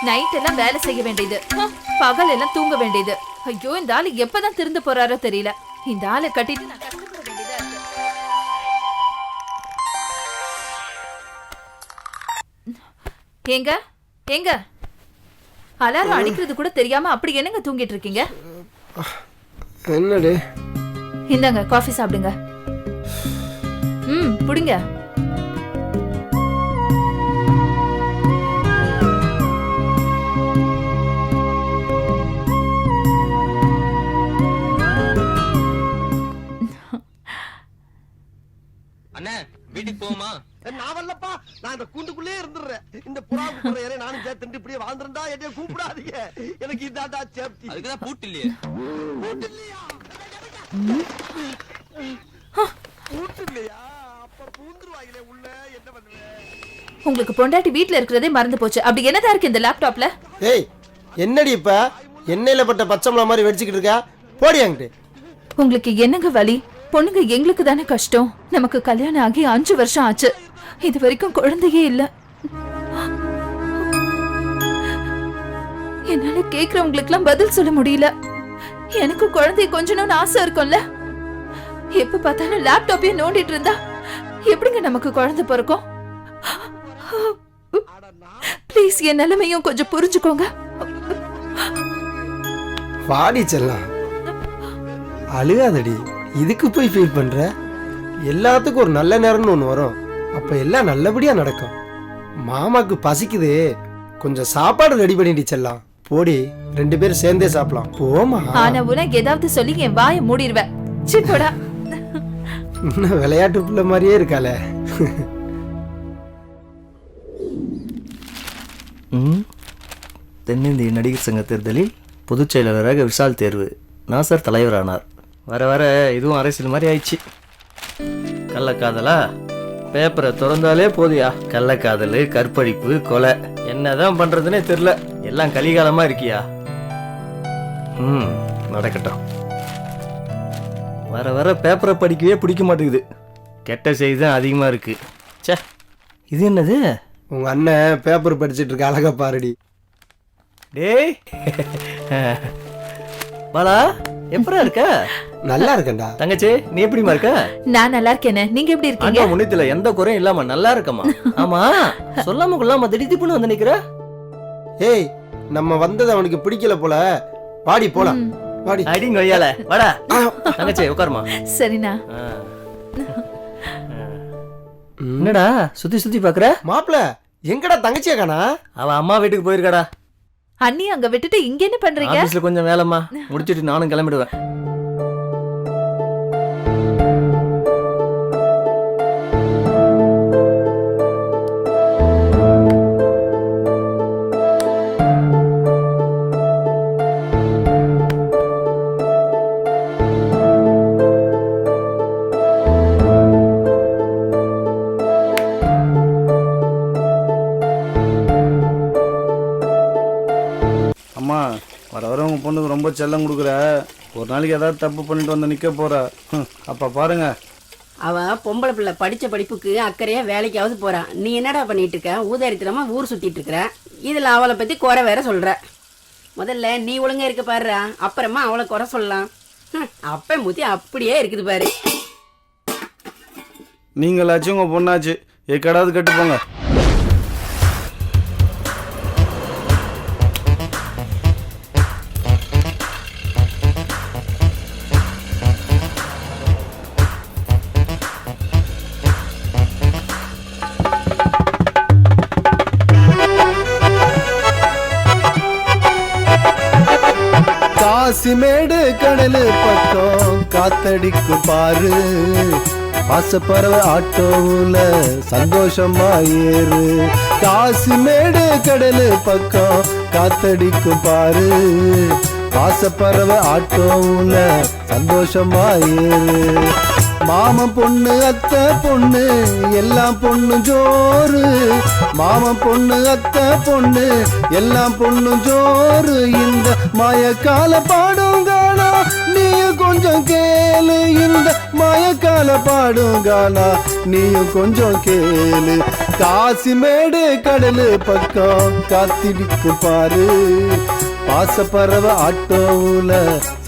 Night எல்லாம் வேலை செய்ய வேண்டியது, பகல் எல்லாம் தூங்க வேண்டியது. ஐயோ, இந்த ஆளு எப்பதான் திருந்து போறாரோ தெரியல. இந்த ஆளை கட்டிட்டு நான் கஷ்டப்பட வேண்டியதா இருக்கு. ஏங்க ஏங்க, அலாரம் அடிக்கிறது கூட தெரியாம அப்படி என்னங்க தூங்கிட்டு இருக்கீங்க? என்னடி? இந்தாங்க காஃபி சாப்பிடுங்க. புடிங்க. அண்ணே வீட்டுக்கு போமா? நான் வரலப்பா, நான் இந்த கூண்டுக்குள்ளே இருந்துடுறேன். இந்த புறாவுக்கு போற ஏறே நானும் சேர்த்து இப்படியே வாழ்ந்துருந்தா என்னைய கூப்பிடாதீங்க. எனக்கு இதாண்டா சேஃப்டி. அதுக்குதான் பூட்டு இல்லையே. பூட்டு இல்லையா? பூட்டு இல்லையா? அப்ப பூந்துருவாங்களே உள்ள, என்ன பண்ணுவேன்? உங்களுக்கு பொண்டாட்டி வீட்ல இருக்கிறதே மறந்து போச்சு. அப்படி என்னதான் இருக்கு இந்த லேப்டாப்ல? ஏய், என்னடி இப்ப எண்ணெயில பட்ட பச்சை மிளகா மாதிரி வெடிச்சுக்கிட்டு இருக்கா? போடி அங்கிட்டு. உங்களுக்கு என்னங்க வலி? பொண்ணுங்க எங்களுக்கு தானே கஷ்டம். நமக்கு கல்யாணம் ஆகி 5 வருஷம் ஆச்சு, இது வரைக்கும் குழந்தையே இல்ல. என்னால கேக்குறவங்களுக்கு எல்லாம் பதில் சொல்ல முடியல. எனக்கு குழந்தைய கொஞ்சணும்னு ஆசை இருக்கும்ல. எப்ப பார்த்தாலும் லேப்டாப்பே நோண்டிட்டு இருந்தா எப்படிங்க நமக்கு குழந்தை பிறக்கும்? ப்ளீஸ் என் நிலைமையும் கொஞ்சம் புரிஞ்சுக்கோங்க. வாடி செல்லாம், அழுகாதடி. இதுக்கு போய் ஃபீல் பண்ற? எல்லாத்துக்கும் ஒரு நல்ல நேரம்னு ஒன்று வரும், அப்ப எல்லாம் நல்லபடியா நடக்கும். மாமாக்கு பசிக்குது, கொஞ்சம் சாப்பாடு ரெடி பண்ணிட்டு செல்லாம். போடி, 2 பேரும் சேர்ந்தே சாப்பிடலாம். போமா. ஆனா உனக்கு ஏதாவது சொல்லி என் வாயை மூடிடுவேன். சிப்போடா. இன்னும் விளையாட்டு பிள்ளை மாதிரியே இருக்காளே. தென்னிந்திய நடிகர் சங்க தேர்தலில் பொதுச் செயலாளராக விஷால் தேர்வு. நாசர் தலைவரானார். வர வர இதுவும் அரசியல் மாதிரி ஆயிடுச்சு. கள்ளக்காதலா? பேப்பரை திறந்தாலே போதியா, கள்ளக்காதல், கற்பழிப்பு, கொலை, என்னதான் பண்றதுன்னே தெரியல. எல்லாம் கலிகாலமா இருக்கியா? நடக்கட்டும். வர வர பேப்பரை படிக்கவே பிடிக்க மாட்டேங்குது. கெட்ட செய்தி தான் அதிகமா இருக்கு. சே, இது என்னது? உங்க அண்ணன் பேப்பர் படிச்சிட்டு இருக்க, அழகா பாருடி. டேய் பாலா, எப்பரா இருக்க? நல்லா இருக்கேன்டா. தங்கச்சி, நீ எப்படிமா இருக்க? நான் நல்லா இருக்கேனே, நீங்க எப்படி இருக்கீங்க? முன்னத்துல எந்த குறையும் இல்லாம நல்லா இருக்கமா? ஆமா, சொல்லாம கொள்ளாம திடீர்னு வந்து நிக்கிற. ஏய், நம்ம வந்தது அவனுக்கு பிடிக்கல போல. வாடி போலாம். வாடி. அடிங்க வையால, வாடா. தங்கச்சி உட்காருமா. சரிண்ணா. என்னடா சுத்தி சுத்தி பாக்குற? மாப்பிள எங்கடா தங்கச்சியா காணா? அவ அம்மா வீட்டுக்கு போயிருக்காடா. அண்ணி அங்க விட்டுட்டு இங்க என்ன பண்றீங்க? ஆபீஸ்ல கொஞ்சம் வேலைமா, முடிச்சிட்டு நானும் கிளம்பிடுவேன். வர வர உங்கள் பொண்ணுக்கு ரொம்ப செல்லம் கொடுக்குற. ஒரு நாளைக்கு ஏதாவது தப்பு பண்ணிட்டு வந்து நிற்க போகிற. அப்போ பாருங்க. அவன் பொம்பளை பிள்ளை படித்த படிப்புக்கு அக்கறையாக வேலைக்காவது போகிறான். நீ என்னடா பண்ணிட்டு இருக்க? ஊதாரித்தனமா ஊர் சுற்றிட்டு இருக்கிற. இதில் அவளை பற்றி குறை வேற சொல்கிற. முதல்ல நீ ஒழுங்கா இருக்க பாருறா, அப்புறமா அவளை குறை சொல்லலாம். அப்போ முத்தி அப்படியே இருக்குது பாரு. நீங்களாச்சும் உங்கள் பொண்ணாச்சு, எக்கடாவது கட்டு போங்க. காசிமேடு கடலு பக்கம் காத்தடிக்கும் பாரு, பாசப்பறவை ஆட்டோவுல சந்தோஷமா ஏறு. காசிமேடு கடலு பக்கம் காத்தடிக்கும் பாரு, பாசப்பறவை ஆட்டோவுல சந்தோஷமா ஏறு. மாமன் பொண்ணு அத்தை பொண்ணு எல்லாம் பொண்ணு ஜோறு. மாமன் பொண்ணு அத்தை பொண்ணு எல்லாம் பொண்ணு ஜோறு. இந்த மாயக்கால பாடும் காணா நீயும் கொஞ்சம் கேளு இந்த மயக்கால பாடும் கானா நீயும் கொஞ்சம் கேளு காசிமேடு கடலு பக்கம் காத்திடிக்கு பாரு பாசப்பறவை ஆட்டோவுல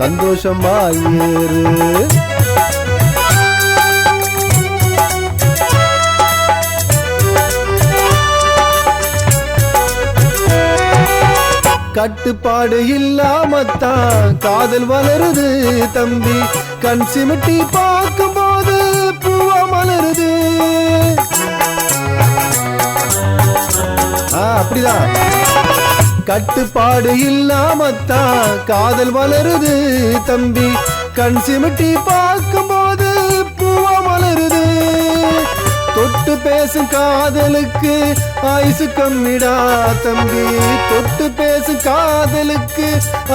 சந்தோஷமா ஏறு கட்டுப்பாடு இல்லாமத்தான் காதல் வளருது தம்பி கண் சிமிட்டி பார்க்கும் போது பூவா மலருது அப்படிதான் கட்டுப்பாடு இல்லாமத்தான் காதல் வளருது தம்பி கண் சிமிட்டி பார்க்கும் போது பூவா மலருது தொட்டு பேசும் காதலுக்கு ஐசு கம்மிடா தம்பி தொட்டு பேசும் காதலுக்கு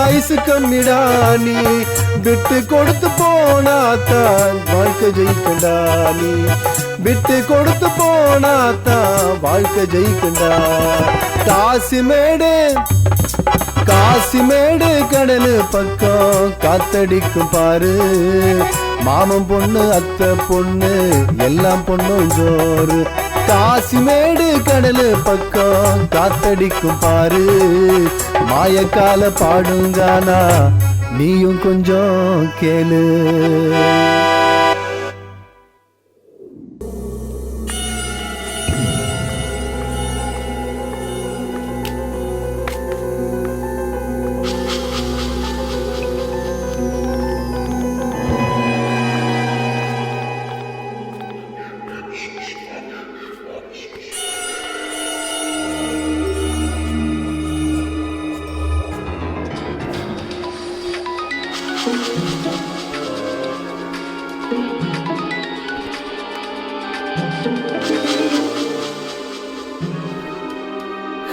ஐசு கம்மிடா நீ விட்டு கொடுத்து போனாத்தான் வாழ்க்கை ஜெயிக்கண்டா நீ விட்டு கொடுத்து போனாத்தான் வாழ்க்கை ஜெயிக்கண்டா காசிமேடு கடலு பக்கம் காத்தடிக்கும் பாரு மாமன் பொண்ணு அத்தை பொண்ணு எல்லாம் பொண்ணும் ஜோறு காசிமேடு கடலு பக்கம் காத்தடிக்கும் பாரு மாயக்கால பாடுங்கானா நீயும் கொஞ்சம் கேளு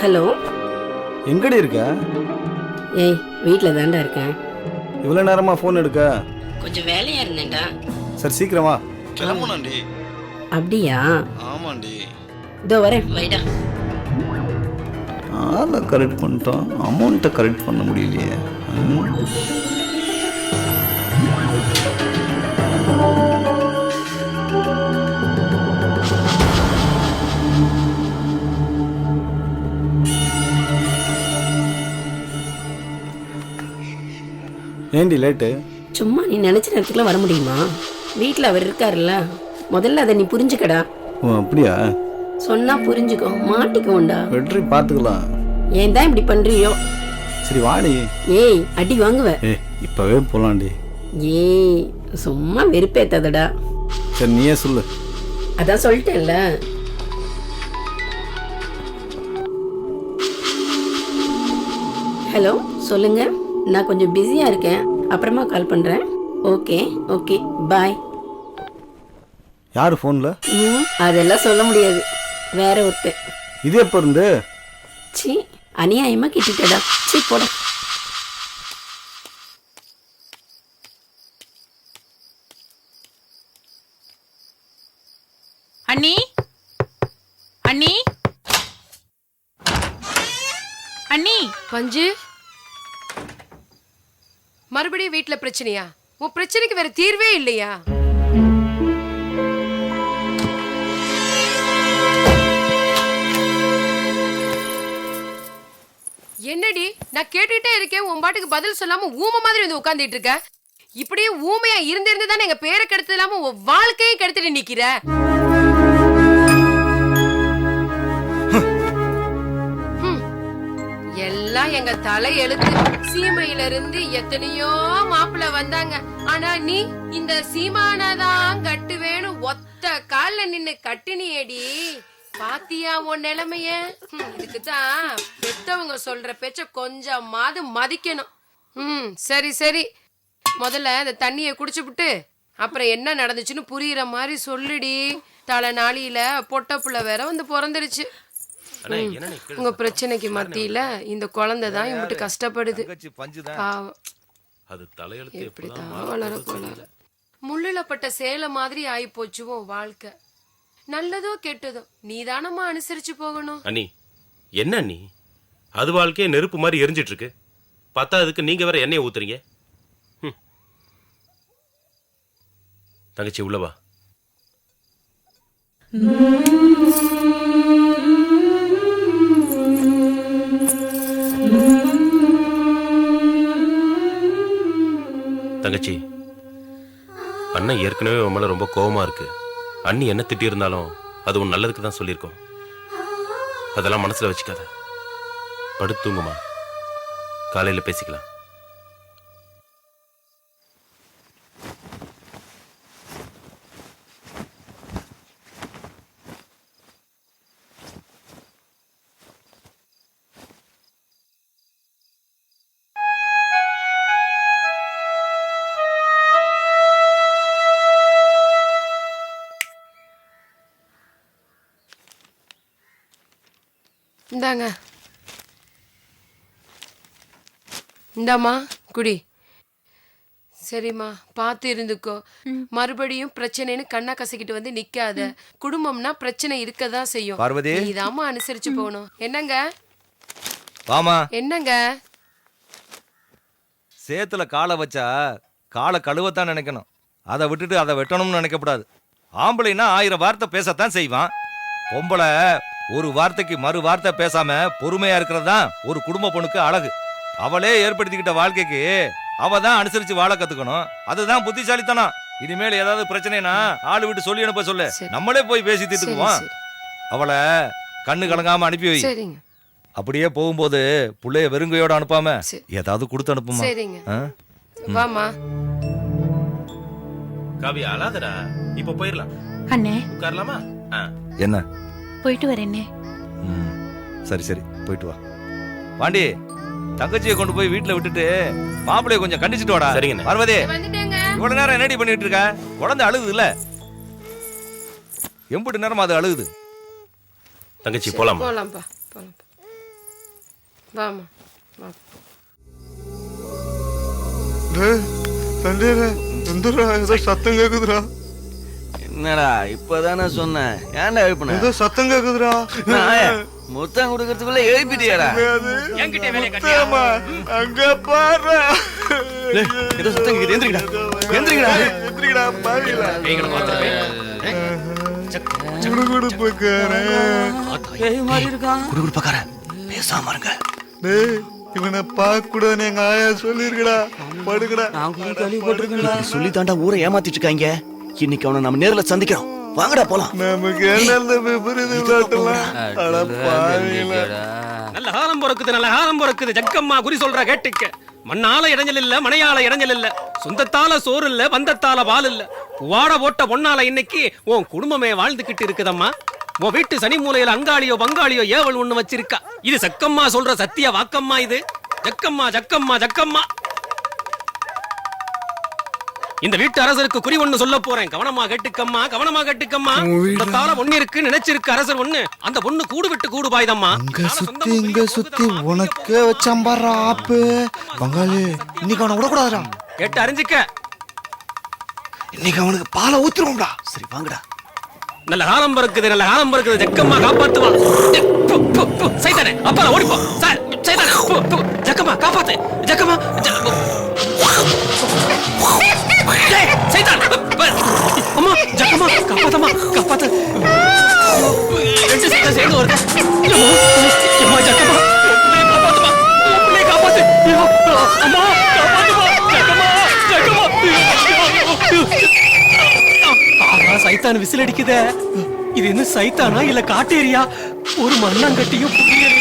ஹலோ, எங்கடி இருக்க? ஏய் வீட்டில் தாண்டா இருக்கேன். இவ்வளோ நேரமா ஃபோன் எடுக்க? கொஞ்சம் வேலையா இருந்தேன்டா. சரி சீக்கிரமா கிளம்புனாண்டி. அப்படியா? ஆமாண்டி. இதோ வரேன், வைடா. ஆளை கரெக்ட் பண்ணிட்டோம், அமௌண்ட்டை கரெக்ட் பண்ண முடியலையே. ஏண்டி லேட்டு? சும்மா நீ நினைச்ச நேரத்துக்குலாம் வர முடியுமா? வீட்டில் அவர் இருக்காருல்ல, முதல்ல அதை நீ புரிஞ்சுக்கடா. ஓ அப்படியா? சொன்னா புரிஞ்சுக்கோ, மாட்டிக்கோண்டா. வெற்றி பார்த்துக்கலாம். ஏன் தான் இப்படி பண்றியோ? சரி வாடி. ஏய் அடி வாங்குவ. இப்பவே போலாண்டி. ஏய் சும்மா வெறுப்பேத்தாதடா. சரி நீயே சொல்லு. அதான் சொல்லிட்டேன்ல. ஹலோ சொல்லுங்க, நான் கொஞ்சம் பிஸியா இருக்கேன், அப்புறமா கால் பண்றேன். Okay okay bye. யாரு ஃபோன்ல? அதெல்லாம் சொல்ல முடியாது, வேற ஒருத்தர். இது எப்போ இருந்து? சி அநியாயமா கிட்டிட்டடா. சி போட. அண்ணி அண்ணி அண்ணி. பஞ்சு, மறுபடியும் வீட்டுல பிரச்சனையா? உன் பிரச்சனைக்கு வேற தீர்வே இல்லையா? என்னடி நான் கேட்டுட்டே இருக்கேன், உன் பாட்டுக்கு பதில் சொல்லாம ஊமை மாதிரி வந்து உட்கார்ந்துட்டு இருக்க. இப்படியே ஊமையா இருந்திருந்து தானே எங்க பேரை கெடுத்து இல்லாம உன் வாழ்க்கையும் கெடுத்துட்டு நிக்கிற. எல்லாம் எங்க தலை எழுத்து. சீமையில இருந்து எத்தனையோ மாப்பிள்ள வந்தாங்க, ஆனா நீ இந்த சீமானதான் கட்டு வேணும் ஒத்த கால்ல நின்னு கட்டினியேடி. பாத்தியா உன் நிலைமைய? இதுக்குதான் பெத்தவங்க சொல்ற பேச்ச கொஞ்சமாவது மதிக்கணும். சரி சரி, முதல்ல இந்த தண்ணிய குடிச்சுப்புட்டு அப்புறம் என்ன நடந்துச்சுன்னு புரியுற மாதிரி சொல்லுடி. தலை நாளியில பொட்ட புள்ள வேற வந்து பிறந்துருச்சு. உங்க பிரச்சனைக்கு மத்தியில இந்த குழந்தை தான் இம்பிட்டு கஷ்டப்படுது. எப்படிதான் வளர போல. முள்ளுல பட்ட சேலை மாதிரி ஆயி போச்சு உன் வாழ்க்கை. நல்லதோ கெட்டதோ நீதானமா அனுசரிச்சு போகணும். அண்ணி என்ன அண்ணி, அது வாழ்க்கையே நெருப்பு மாதிரி எரிஞ்சிட்டு இருக்கு. பார்த்தா அதுக்கு நீங்க வேற எண்ணெயை ஊத்துறீங்க. தங்கச்சி உள்ளவா. தங்கச்சி, அண்ணன் ஏற்கனவே உன் மேல ரொம்ப கோவமா இருக்கு. அண்ணி என்ன திட்டி இருந்தாலும் அது உன் நல்லதுக்கு தான் சொல்லியிருக்கோம். அதெல்லாம் மனசுல வச்சுக்காத. படுத்து தூங்குமா, காலையில பேசிக்கலாம். இந்தாங்க, இந்தாம்மா குடி. சரிம்மா, பார்த்து இருந்துக்கோ. மறுபடியும் பிரச்சனைன்னு கண்ணா கசக்கிட்டு வந்து நிக்காத. குடும்பம்னா பிரச்சனை இருக்கதான் செய்யும். பார்வதி, நீதாம்மா அனுசரிச்சு போகணும். என்னங்க வாமா. என்னங்க? சேத்துல காலை வச்சா காலை கழுவத்தான் நினைக்கணும். அதை விட்டுட்டு அதை வெட்டணும்னு நினைக்கக்கூடாது. ஆம்பளைன்னா 1000 வார்த்தை பேசத்தான் செய்வான். பொம்பளை ஒரு வார்த்தைக்கு மறு வார்த்தை பேசாம பொறுமையா இருக்கிறது தான் ஒரு குடும்ப பொண்ணுக்கு அழகு. அவளே ஏற்படுத்திக்கிட்ட வாழ்க்கைக்கு அவ தான் அனுசரிச்சு வாழ கத்துக்கணும். அதுதான் புத்திசாலித்தனம். இனிமேல் ஏதாவது பிரச்சனைனா ஆளு விட்டு சொல்லி அனுப்ப சொல்லு. நம்மளே போய் பேசி தீர்த்துக்குவோம். அவளை கண்ணு கலங்காம அனுப்பி வை. சரிங்க. அப்படியே போகும்போது புள்ளைய வெறுங்கையோட அனுப்பாம ஏதாவது கொடுத்து அனுப்புமா. சரிங்க. வாமா. காவியா அழாதடா, இப்ப போயிடலாம். அண்ணே உட்காரலாமா? என்ன? போயிட்டு வரேன்னே. சரி சரி, போயிட்டு வா. பாண்டி, தங்கச்சியை கொண்டு போய் வீட்டுல விட்டுட்டு மாப்பிளைய கொஞ்சம் கண்டிச்சுட்டு வாடா. சரிங்க. பார்வதி, வந்துட்டேங்க. இவ்வளவு நேரம் என்னடி பண்ணிட்டு இருக்க? குழந்தை அழுகுது இல்ல? எம்புட்டு நேரம் அது அழுகுது. தங்கச்சி போலாமா? போலாம்ப்பா, போலாம். வாமா, வா. ஏதோ சத்தம் கேக்குதுடா. என்னடா இப்பதானே சொன்னேன், ஏன்டா எழுப்பின? ஏதோ சத்தம் கேக்குதுடா. மொத்தம் கொடுக்கறதுக்குள்ள எழுப்பிட்டியாடா? அங்க பாரு, ஏதோ சத்தம் கேக்குது. எந்திரிக்கடா, எந்திரிக்கடா, எந்திரிக்கடா, பாவிகளா. குடுகுடுப்பக்காரன் பேசாம இருங்க. டேய், இவனை பார்க்க கூடாதுன்னு எங்க ஆயா சொல்லிருக்கடா. படுக்கடா. சொல்லி தாண்டா ஊரை ஏமாத்திட்டு இருக்காங்க. இன்னைக்கு அவனை நம்ம நேர்ல சந்திக்கிறோம். வாங்கடா போலாம். நமக்கு என்ன விபரீத விளையாட்டுலாம். அட பாவிகளா. நல்ல காலம் பிறக்குது, நல்ல காலம் பிறக்குது. ஜக்கம்மா குறி சொல்ற கேட்டுக்க. மண்ணால இடைஞ்சல் இல்ல, மனையால இடைஞ்சல் இல்ல, சொந்தத்தால சோறு இல்ல, பந்தத்தால பால் இல்ல, வாட போட்ட பொண்ணால இன்னைக்கு உன் குடும்பமே வாழ்ந்துகிட்டு இருக்குதம்மா. உன் வீட்டு சனி மூலையில அங்காளியோ பங்காளியோ ஏவல் ஒண்ணு வச்சிருக்கா. இது சக்கம்மா சொல்ற சத்திய வாக்கம்மா. இது ஜக்கம்மா ஜக்கம்மா ஜக்கம்மா. இந்த வீட்டு அரசருக்கு குறி ஒண்ணு சொல்ல போறேன். கவனமா கேட்டுக்கம்மா, கவனமா கேட்டுக்கம்மா. இந்த தாள ஒண்ணு இருக்கு, நினைச்சிருக்கு அரசர் ஒண்ணு. அந்த பொண்ணு கூடு விட்டு கூடு பாய்தம்மா. இங்க சுத்தி உனக்கே வச்சம்பாரா ஆப்பு. பங்காளி, இன்னைக்கு அவனை விடக்கூடாதுடா. கேட்டு அறிஞ்சிக்க. இன்னைக்கு அவனுக்கு பாலை ஊத்துருவோம்டா. சரி வாங்கடா. நல்ல காலம் பிறக்குது, நல்ல காலம் பிறக்குது. ஜக்கம்மா காப்பாத்துவா. சைதானே அப்பா ஓடிப்போ. சார் சைதானே, ஜக்கம்மா காப்பாத்து. ஜக்கம்மா அம்மா, ஜக்கம்மா காப்பாத்தம்மா, காப்பாத்து. ரெண்டு சைதான் சேர்ந்து வருது. அம்மா ஜக்கம்மா காப்பாத்துமா, காப்பாத்து. அம்மா காப்பாத்துமா, ஜக்கம்மா ஜக்கம்மா. சைத்தான் விசில் அடிக்குதே. இது என்ன சைத்தானா இல்ல காட்டேரியா? ஒரு மண்ணாங்கட்டியும் புரியல.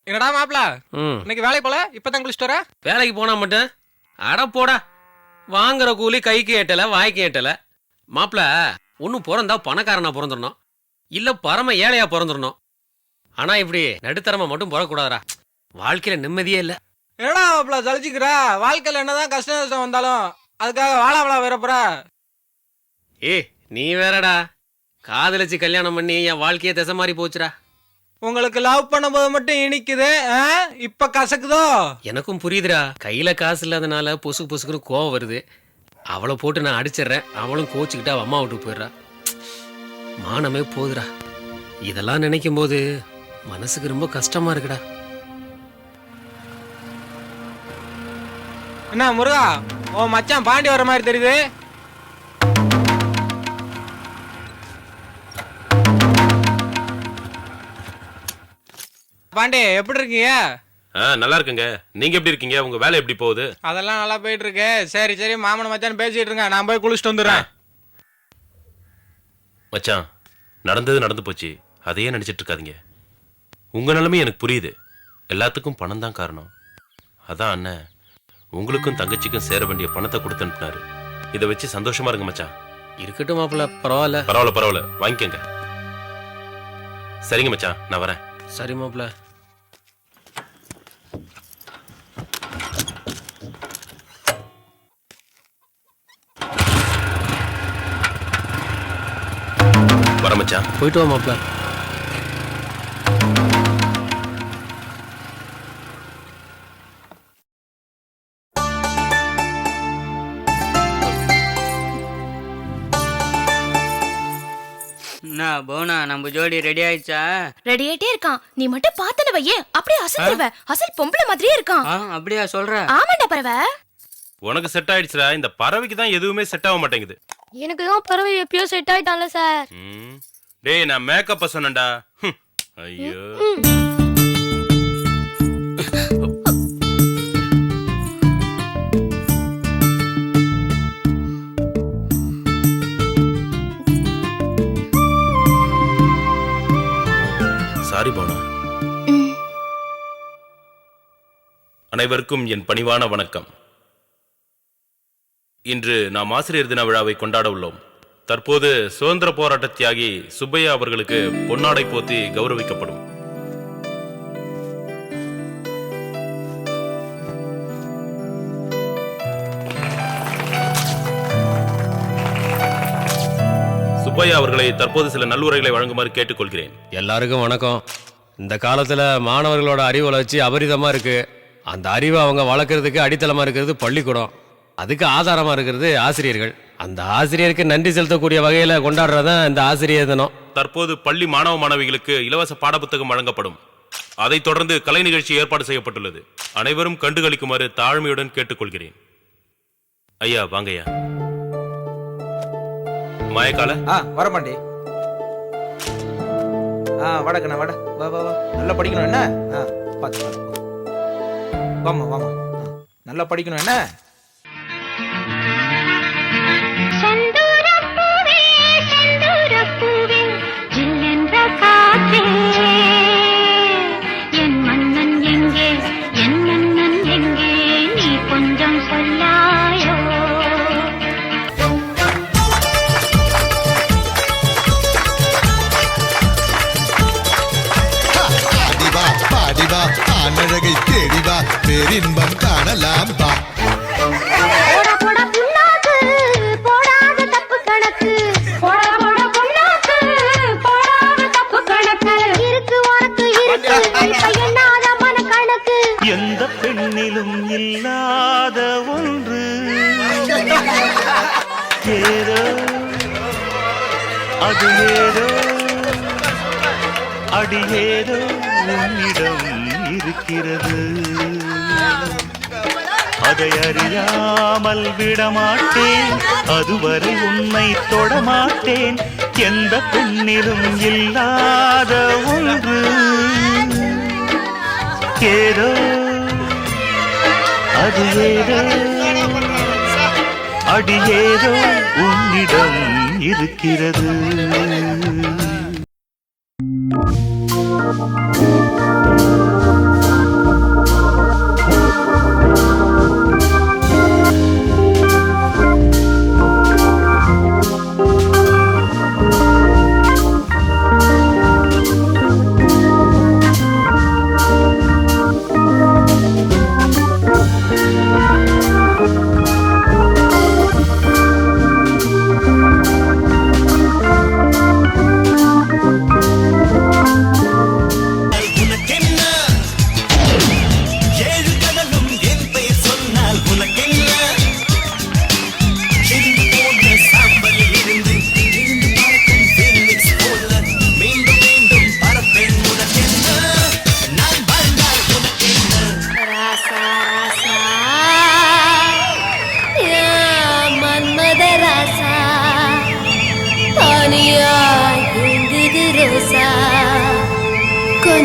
என்னடா மாப்ள, இன்னைக்கு வேலைக்கு போல? இப்பதான் குளிச்சுட்டு வர? வேலைக்கு போனா மட்டும் அட போடா. வாங்குற கூலி கைக்கு எட்டல, வாய்க்கு எட்டல. மாப்ள, ஒன்னும் பிறந்தா பணக்காரனா பிறந்துடணும், இல்ல பரம ஏழையா பிறந்துடணும். ஆனா இப்படி நடுத்தரமா மட்டும் பிறக்கூடாதா. வாழ்க்கையில நிம்மதியே இல்ல. என்னடா மாப்ள ஜலிச்சுக்கிற? வாழ்க்கையில என்னதான் கஷ்ட நஷ்டம் வந்தாலும் அதுக்காக வாழாவளா வரப்புற. ஏ நீ வேறடா, காதலிச்சு கல்யாணம் பண்ணி என் வாழ்க்கையே திசை மாறி போச்சுடா. உங்களுக்கு லவ் பண்ணும்போது மட்டும் இனிக்குது, இப்ப கசக்குதோ? எனக்கும் புரியுதுடா. கையில காசு இல்லாதனால பொசுக்கு பொசுக்குன்னு கோவம் வருது. அவளை போட்டு நான் அடிச்சிடறேன், அவளும் கோச்சுக்கிட்டு அவ அம்மா விட்டு போயிடுறா. மானமே போதுடா. இதெல்லாம் நினைக்கும் போது மனசுக்கு ரொம்ப கஷ்டமா இருக்குடா. என்ன முருகா, ஓ மச்சான் பாண்டி வர மாதிரி தெரியுது. பாண்டி எப்படி இருக்கீங்க? நல்லா இருக்குங்க. நீங்க எப்படி இருக்கீங்க? உங்க வேலை எப்படி போகுது? அதெல்லாம் நல்லா போயிட்டு இருக்கு. சரி சரி, மாமன் மச்சான் பேசிட்டு இருங்க, நான் போய் குளிச்சுட்டு வந்துடுறேன். மச்சான், நடந்தது நடந்து போச்சு, அதையே நினைச்சிட்டு இருக்காதீங்க. உங்க நிலைமை எனக்கு புரியுது. எல்லாத்துக்கும் பணம் தான் காரணம். அதான் அண்ணன் உங்களுக்கும் தங்கச்சிக்கும் சேர வேண்டிய பணத்தை கொடுத்து அனுப்பினாரு. இதை வச்சு சந்தோஷமா இருங்க மச்சான். இருக்கட்டும் மாப்பிள்ள, பரவாயில்ல. பரவாயில்ல பரவாயில்ல, வாங்கிக்கங்க. சரிங்க மச்சான், நான் வரேன். சரி மாப்பிள்ள. வர மச்சான். போயிட்டு வா மாப்பிள்ள. போனா நம்ம ஜோடி ரெடி ஆயிடுச்சா? ரெடி ஆயிட்டே இருக்கான். நீ மட்டும் பாத்தன வையே, அப்படியே அசந்துருவ. அசல் பொம்பளை மாதிரியே இருக்கான். அப்படியா சொல்ற? ஆமாண்டா பறவை. உனக்கு செட் ஆயிடுச்சுடா. இந்த பறவைக்கு தான் எதுவுமே செட் ஆக மாட்டேங்குது. எனக்கு தான் பறவை எப்பயோ செட் ஆயிட்டான்ல சார். டேய், நான் மேக்கப் சொன்னேன்டா. ஐயோ, சாரி போனா. அனைவருக்கும் என் பணிவான வணக்கம். இன்று நாம் ஆசிரியர் தின விழாவை கொண்டாட உள்ளோம். தற்போது சுதந்திர போராட்ட தியாகி சுப்பையா அவர்களுக்கு பொன்னாடை போத்தி கௌரவிக்கப்படும். சுப்பையா அவர்களை தற்போது சில நல்லுரைகளை வழங்குமாறு கேட்டுக்கொள்கிறேன். எல்லாருக்கும் வணக்கம். இந்த காலத்துல மாணவர்களோட அறிவு வளர்ச்சி அபரிதமா இருக்கு. அந்த அறிவை அவங்க வளர்க்கறதுக்கு அடித்தளமா இருக்கிறது பள்ளிக்கூடம். அதுக்கு ஆதாரமா இருக்கிறது ஆசிரியர்கள். அந்த ஆசிரியருக்கு நன்றி செலுத்தக்கூடிய வகையில கொண்டாடுறதான் இந்த ஆசிரியர் தினம். தற்போது பள்ளி மாணவ மாணவிகளுக்கு இலவச பாடப்புத்தகம் வழங்கப்படும். அதைத் தொடர்ந்து கலை நிகழ்ச்சி ஏற்பாடு செய்யப்பட்டுள்ளது. அனைவரும் கண்டுகளிக்குமாறு தாழ்மையுடன் கேட்டுக்கொள்கிறேன். ஐயா வாங்கய்யா. மாயக்கால வரமாண்டி. வடக்கண்ணா வட வா வா வா, நல்லா படிக்கணும் என்ன? பார்த்து வாமா வாமா, நல்லா படிக்கணும் என்ன? ஆனழகை தேடிவா, பேரின்பம் காணலாம் பா. எந்த பெண்ணிலும் இல்லாத ஒன்று ஏதோ, அது ஏதோ, அடியேதோ உன்னிடம் இருக்கிறது. அதை அறியாமல் விடமாட்டேன், அதுவரை உன்னை தொடமாட்டேன். எந்த பெண்ணிலும் இல்லாத ஒன்று ஏதோ, அது ஏதோ, அடியேதோ உன்னிடம் இருக்கிறது.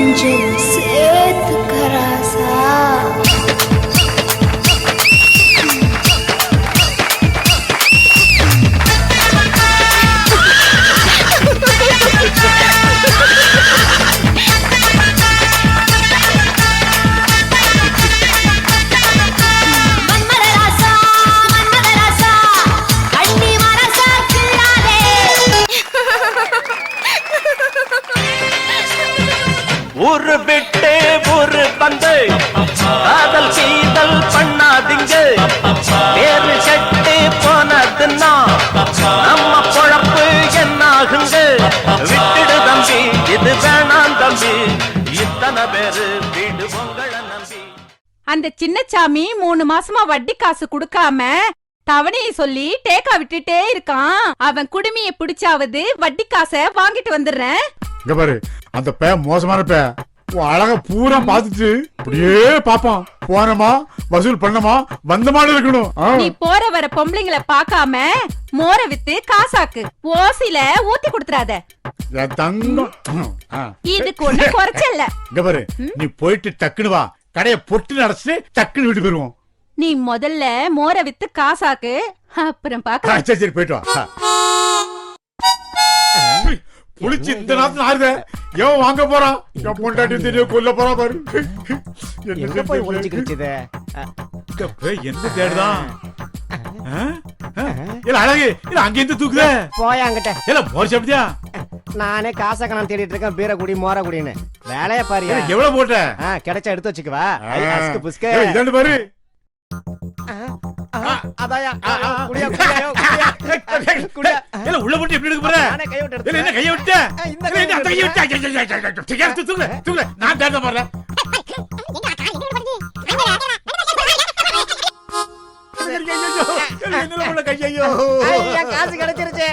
கொஞ்சம் சேர்த்துக்கராசா. ஒரு விட்டு ஒரு பந்து காதல் கீதல் பண்ணாதீங்க வேறு கட்டு போனதுன்னா நம்ம பொழப்பு என்னாகுங்க விட்டுடு தம்பி இது வேணாம் தம்பி இத்தனை பேரு வீடு உங்களை நம்பி. அந்த சின்னச்சாமி 3 மாசமா வட்டி காசு கொடுக்காம தவணையை சொல்லி டேக்கா விட்டுட்டே இருக்கான். அவன் குடுமிய பிடிச்சாவது வட்டி காசை வாங்கிட்டு வந்துடுறேன். இங்க பாரு, அந்த பே மோசமான பே அழக பூரா பாத்துட்டு அப்படியே பாப்பான். போனமா வசூல் பண்ணமா வந்தமான இருக்கணும். நீ போற வர பொம்பளைங்களை பாக்காம மோர வித்து காசாக்கு, ஓசில ஊத்தி கொடுத்துறாத. இதுக்கு ஒண்ணு குறைச்சல்ல. இங்க பாரு, நீ போயிட்டு டக்குனு வா, கடைய பொட்டு அடைச்சிட்டு டக்குனு வீட்டுக்கு வருவோம். நீ முதல்ல மோர வித்து காசாக்கு, அப்புறம் பாக்க. சரி போயிட்டு வா. புளிச்சு இந்த நாத்து ஆறுத எவன் வாங்க போறான்? என் பொண்டாட்டி தெரியும் கொல்ல போறா பாரு. எங்க போய் ஒளிஞ்சுக்கிடுச்சுதே? என்ன தேடுதான்? இல்ல அழகு இல்ல அங்க இருந்து தூக்குத போய் அங்கிட்ட. இல்ல மோர் சாப்பிட்டியா? நானே காசக்கணம் தேடிட்டு இருக்கேன். பீரகுடி மோரகுடின்னு வேலைய பாரு. எவ்வளவு போட்ட? கிடைச்சா எடுத்து வச்சுக்குவா. அஸ்கு புஸ்கு இதாண்டு பாரு. உள்ள போட்டு எப்படி எடுக்க போற? என்ன கைய விட்ட? நான் தேட போறேன். காசு கிடைச்சிருச்சு.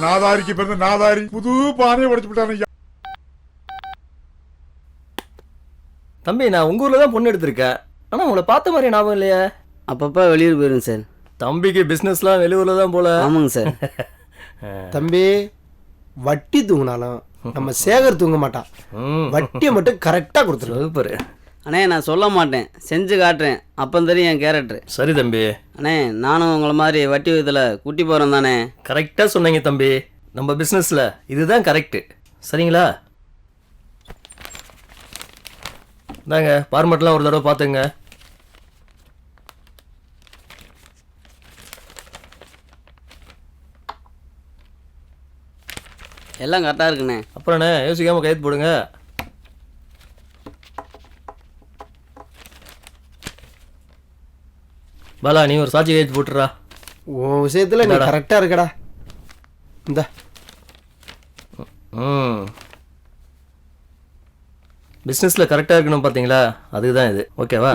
நாதாரிக்கு பிறந்த நாதாரி புது பானையை உடைச்சு விட்டான. தம்பி, நான் உங்க ஊர்ல தான் பொண்ணு எடுத்திருக்கேன். ஆனா உங்களை பார்த்த மாதிரி ஞாபகம் இல்லையா? அப்பப்போ வெளியூர் போயிருங்க சார். தம்பிக்கு பிசினஸ்லாம் வெளியூர்ல தான் போல. ஆமாங்க சார். தம்பி, வட்டி தூங்கினாலும் நம்ம சேகர் தூங்க மாட்டான். வட்டியை மட்டும் கரெக்டா கொடுத்துரு. அண்ணே, நான் சொல்ல மாட்டேன், செஞ்சு காட்டுறேன். அப்போ தெரியும் என் கேரக்டர். சரி தம்பி. அண்ணே, நானும் உங்களை மாதிரி வட்டி விதத்தில் குட்டி போகிறேன் தானே? கரெக்டாக சொன்னீங்க தம்பி. நம்ம பிஸ்னஸில் இதுதான் கரெக்டு. சரிங்களா? இந்தாங்க ஃபார்மெட்லாம் ஒரு தடவை பார்த்துங்க. எல்லாம் கரெக்டாக இருக்குண்ணே. அப்புறண்ணே யோசிக்காமல் கையெழுத்து போடுங்க. பாலா, நீ ஒரு சாட்சி கையெழுத்து போட்டுறா. உன் விஷயத்துல நீ கரெக்டா இருக்கடா. இந்த பிஸ்னஸில் கரெக்டாக இருக்கணும் பார்த்தீங்களா? அதுதான் இது. ஓகேவா?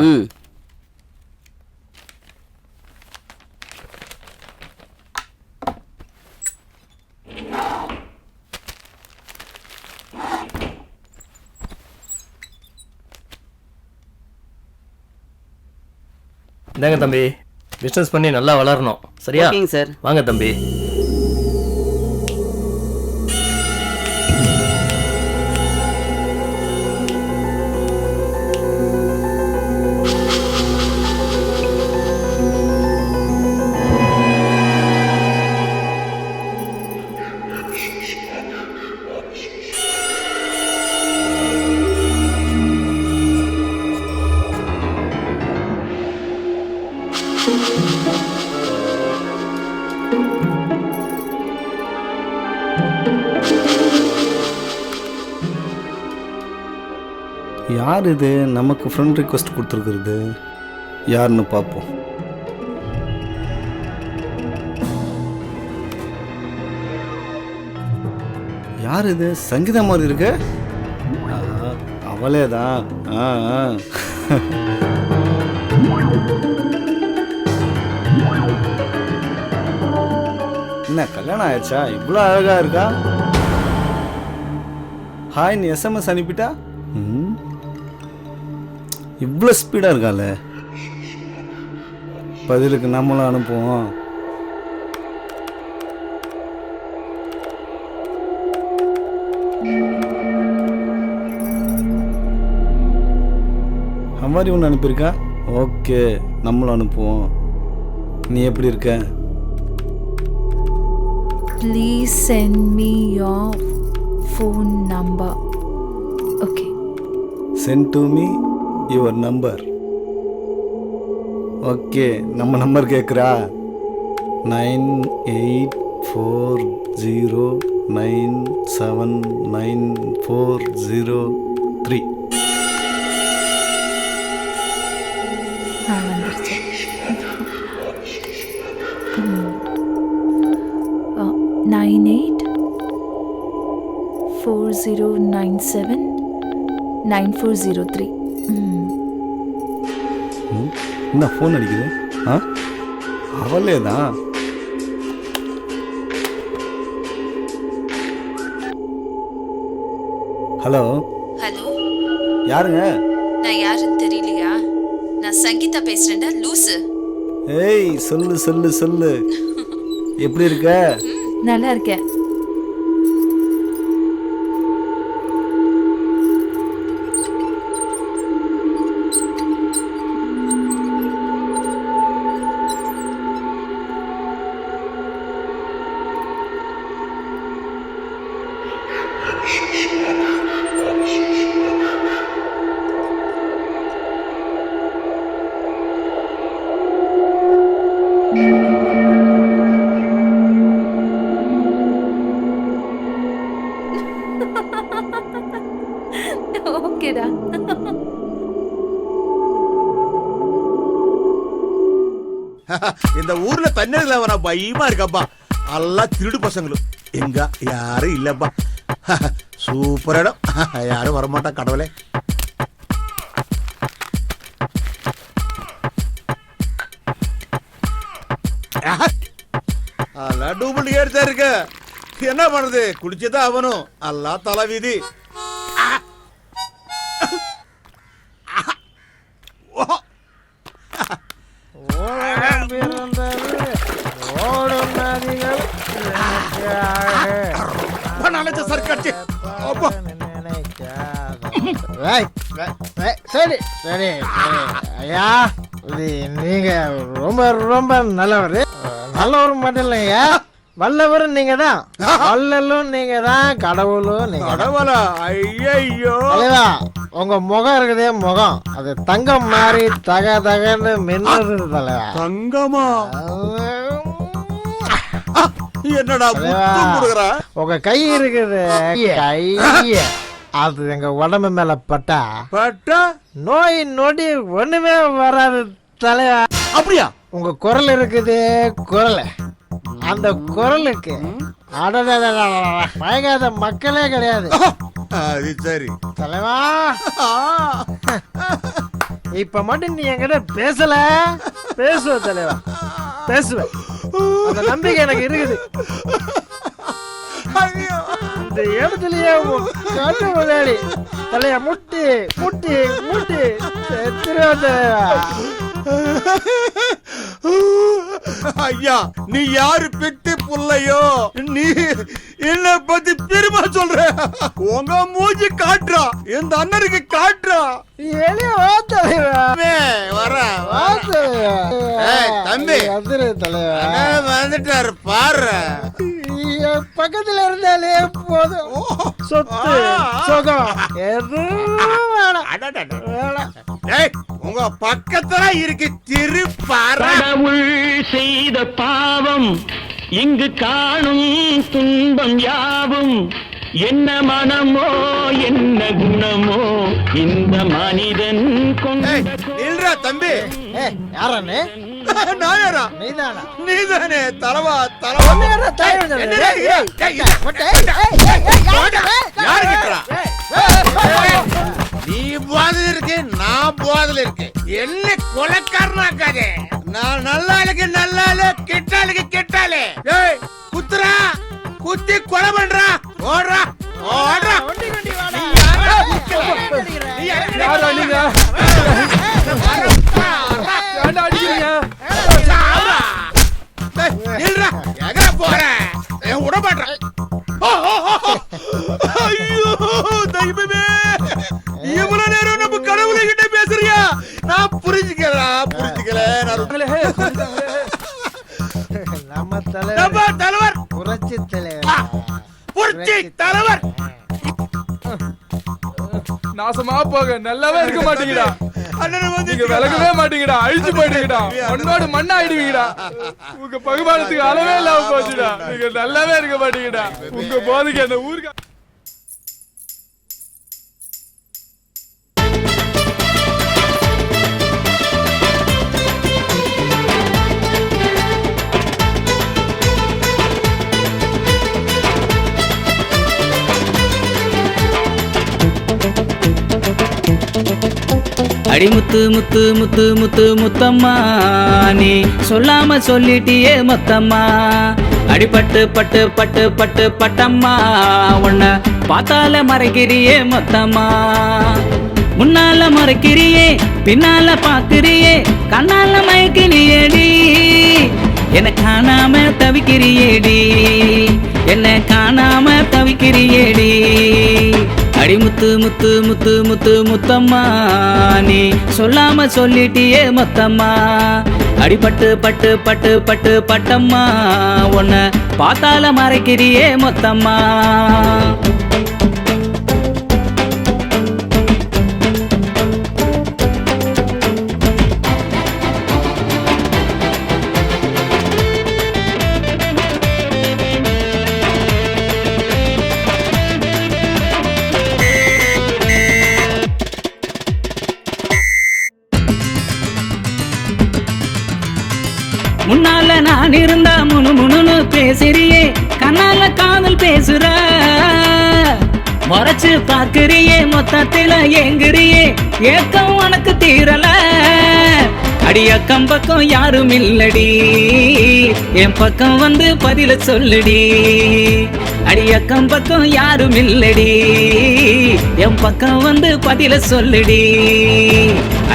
இந்தாங்க தம்பி, பிஸ்னஸ் பண்ணி நல்லா வளரணும். சரியா? ஓகேங்க சார். வாங்க தம்பி. யார் இது நமக்கு ஃப்ரெண்ட் ரிக்வெஸ்ட் கொடுத்துருக்குறது? யாருன்னு பார்ப்போம். யார் இது? சங்கீதா மாதிரி இருக்கு. அவளே தான். என்ன கல்யாணம் ஆயிடுச்சா? இவ்வளோ அழகா இருக்கா? ஹாய், நீ எஸ்எம்எஸ் அனுப்பிட்டா? இவ்வளோ ஸ்பீடாக இருக்கால. பதிலுக்கு நம்மளும் அனுப்புவோம். மாதிரி ஒன்று அனுப்பியிருக்கா. ஓகே, நம்மளும் அனுப்புவோம். நீ எப்படி இருக்க? Please send me your phone number. Okay. Send to me your number. Okay, நம்ம நம்பர் கேட்குறா. 9840979403. வந்துருச்சு. 9840979403. என்ன ஃபோன் அடிக்குது? ஆ, அவளே தான். ஹலோ. ஹலோ, யாருங்க? நான் யாருன்னு தெரியலையா? நான் சங்கீதா பேசுறேன்டா லூசு. ஏய், சொல்லு சொல்லு சொல்லு. எப்படி இருக்க? நல்லா இருக்கேன். ஓகேடா. இந்த ஊர்ல தண்ணீர்ல வர பயமா இருக்கப்பா. எல்லாம் திருடு பசங்களும் எங்க யாரும் இல்லப்பா. சூப்பர் இடம். யாரும் வரமாட்டா கடவுளே. எல்லாம் டூப்ளிகேட் தான் இருக்கு. என்ன பண்றது? குடிச்சுதான் அவனும். எல்லாம் தலைவீதி. சரி சரி ஐயா, நீங்க ரொம்ப ரொம்ப நல்லவர். நல்லவர் மட்டும் இல்லைங்க, வல்லவரும் நீங்க தான். வல்லலும் நீங்க தான், கடவுளும் நீங்க. கடவுளா? ஐயோ, உங்க முகம் இருக்குதே முகம், அது தங்கம் மாதிரி தக தகன்னு மின்னுது தலைவா. தங்கமா? என்னடா குடுக்குறா? உங்க கை இருக்குது, கை அது எங்க உடம்பு மேல பட்டா நோய் நொடி ஒண்ணுமே வராது தலைவா. அப்படியா? உங்க குரல் இருக்குது, குரல், அந்த குரலுக்கு மயங்காத மக்களே கிடையாது. சரி தலைவா, இப்ப மட்டும் நீ என்கிட்ட பேசல, பேசுவ தலைவா, பேசுவேன். அந்த நம்பிக்கை எனக்கு இருக்குது. இந்த இடத்துலயே கண்ணு முன்னாடி தலைய முட்டி முட்டி முட்டி தலைவா. ஐயா, நீ யாரு பெட்டு புள்ளையோ? நீ என்ன பத்தி பெருமை சொல்ற? உங்க மூஞ்சி காட்டுறா, இந்த அண்ணனுக்கு காட்டுறா. தம்பி வந்துட்டாரு பாரு. பக்கத்துல இருந்தாலே போதும், சொத்து சுகம் எதுவும் உங்க பக்கத்துல இருக்கு திருப்பாரு. கடவுள் செய்த பாவம் இங்கு காணும் துன்பம் யாவும் என்ன மனமோ என்ன குணமோ இந்த மனிதன் கொண்ட தம்பி. யாரே? நான் யாரா? நீதானா? நீதானே தலைவா. தலைவா நீ போதில் இருக்கு, நான் போதில் இருக்கு. என்ன கொலைக்காரனாக்காதே. நான் நல்லாளுக்கு நல்லாளு, கெட்டாளுக்கு கெட்டாளு. குத்துறா, குத்தி கொலை பண்றா. ஓடுறா ஓடுறா. விடமாட்டேன். ஐயோ தெய்வமே, இவ்வளவு நேரம் நம்ம கடவுளை கிட்ட பேசுறியா? நாசமா போக நல்லாவே இருக்க மாட்டீங்கடா. நீங்க விலகவே மாட்டீங்கடா, அழிச்சு போயிட்டீங்கடா, மண்ணோடு மண்ணா ஆயிடுவீங்கடா. உங்க பகுமானத்துக்கு அளவே இல்லாம போச்சுடா. நீங்க நல்லாவே இருக்க மாட்டீங்கடா. உங்க போதைக்கு அந்த ஊருக்கு அடி முத்து முத்து முத்து முத்து முத்தம்மா, நீ சொல்லாம சொல்லிட்டியே மொத்தம்மா. அடிபட்டு பட்டு பட்டு பட்டு பட்டம்மா, உன்னை பார்த்தால மறைக்கிறியே மொத்தம்மா. முன்னால மறைக்கிறியே, பின்னால பாக்குறியே, கண்ணால மயக்கிறியேடி. என்ன காணாம தவிக்கிறியேடி, என்ன காணாம தவிக்கிறியேடி. அடி முத்து முத்து முத்து முத்து முத்தம்மா, நீ சொல்லாம சொல்லிட்டியே மொத்தம்மா. அடிபட்டு பட்டு பட்டு பட்டு பட்டம்மா, உன்னை பார்த்தால மறைக்கிறியே மொத்தம்மா. முன்னால நான் இருந்தா முணு முணுன்னு பேசுறியே, கண்ணால காதல் பேசுற. முறைச்சு பாக்குறியே, மொத்தத்தில ஏங்குறியே, ஏக்கம் உனக்கு தீரல. அடி அக்கம் பக்கம் யாரும் இல்லடி, என் பக்கம் வந்து பதில சொல்லுடி. அடி அக்கம் பக்கம் யாரும் இல்லடி, என் பக்கம் வந்து பதில சொல்லுடி.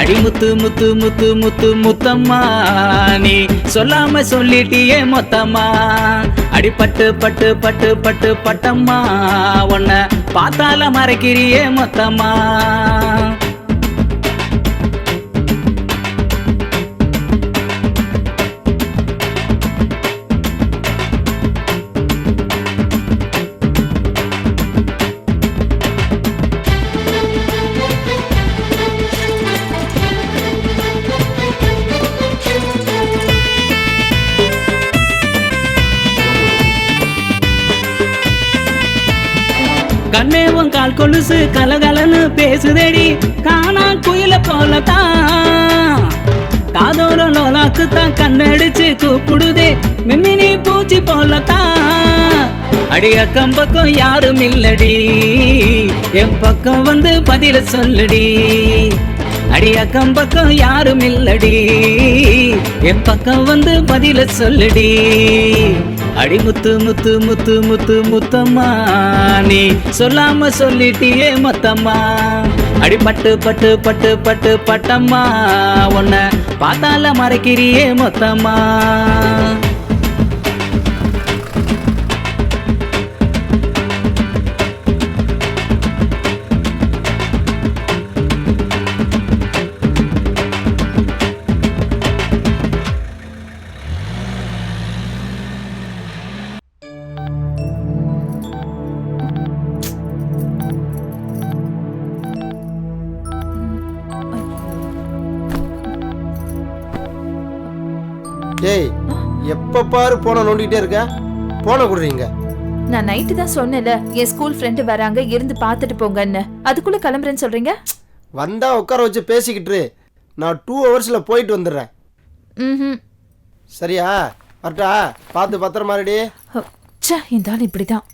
அடி முத்து முத்து முத்து முத்து முத்தம்மா, நீ சொல்லாம சொல்லிட்டியே மொத்தம்மா. அடி பட்டு பட்டு பட்டு பட்டு பட்டம்மா, உன்னை பார்த்தால மறைக்கிறியே மொத்தம்மா. கண்ணேவன் கால் கொலுசு கலகலன்னு பேசுதேடி, காணா குயில போலத்தான். காதோர லோலாக்கு தான் கண்ணடிச்சு கூப்பிடுதே, மின்மினி பூச்சி போலத்தான். அடி அக்கம் பக்கம் யாரும் இல்லடி, என் பக்கம் வந்து பதில சொல்லுடி. அடி அக்கம் பக்கம் யாரும் இல்லடி, என் பக்கம் வந்து பதில சொல்லுடி. அடி முத்து முத்து முத்து முத்து முத்தம்மா, நீ சொல்லாம சொல்லிட்டியே மொத்தம்மா. அடி பட்டு பட்டு பட்டு பட்டு பட்டம்மா, உன்னை பார்த்தால மறைக்கிறியே மொத்தம்மா. ஏய், எப்ப பாரு போன நோண்டிக்கிட்டே இருக்க, போன குடுறீங்க. நான் நைட்டு தான் சொன்னேன்ல, என் ஸ்கூல் ஃப்ரெண்டு வராங்க, இருந்து பார்த்துட்டு போங்கன்னு. அதுக்குள்ள கிளம்புறேன்னு சொல்றீங்க. வந்தா உட்கார வச்சு பேசிக்கிட்டு நான் 2 ஹவர்ஸ்ல போயிட்டு வந்துடுறேன். ம், சரியா? வரட்டா? பார்த்து பத்திரமா ரெடி. ச்சே, இந்த ஆள் இப்படிதான்.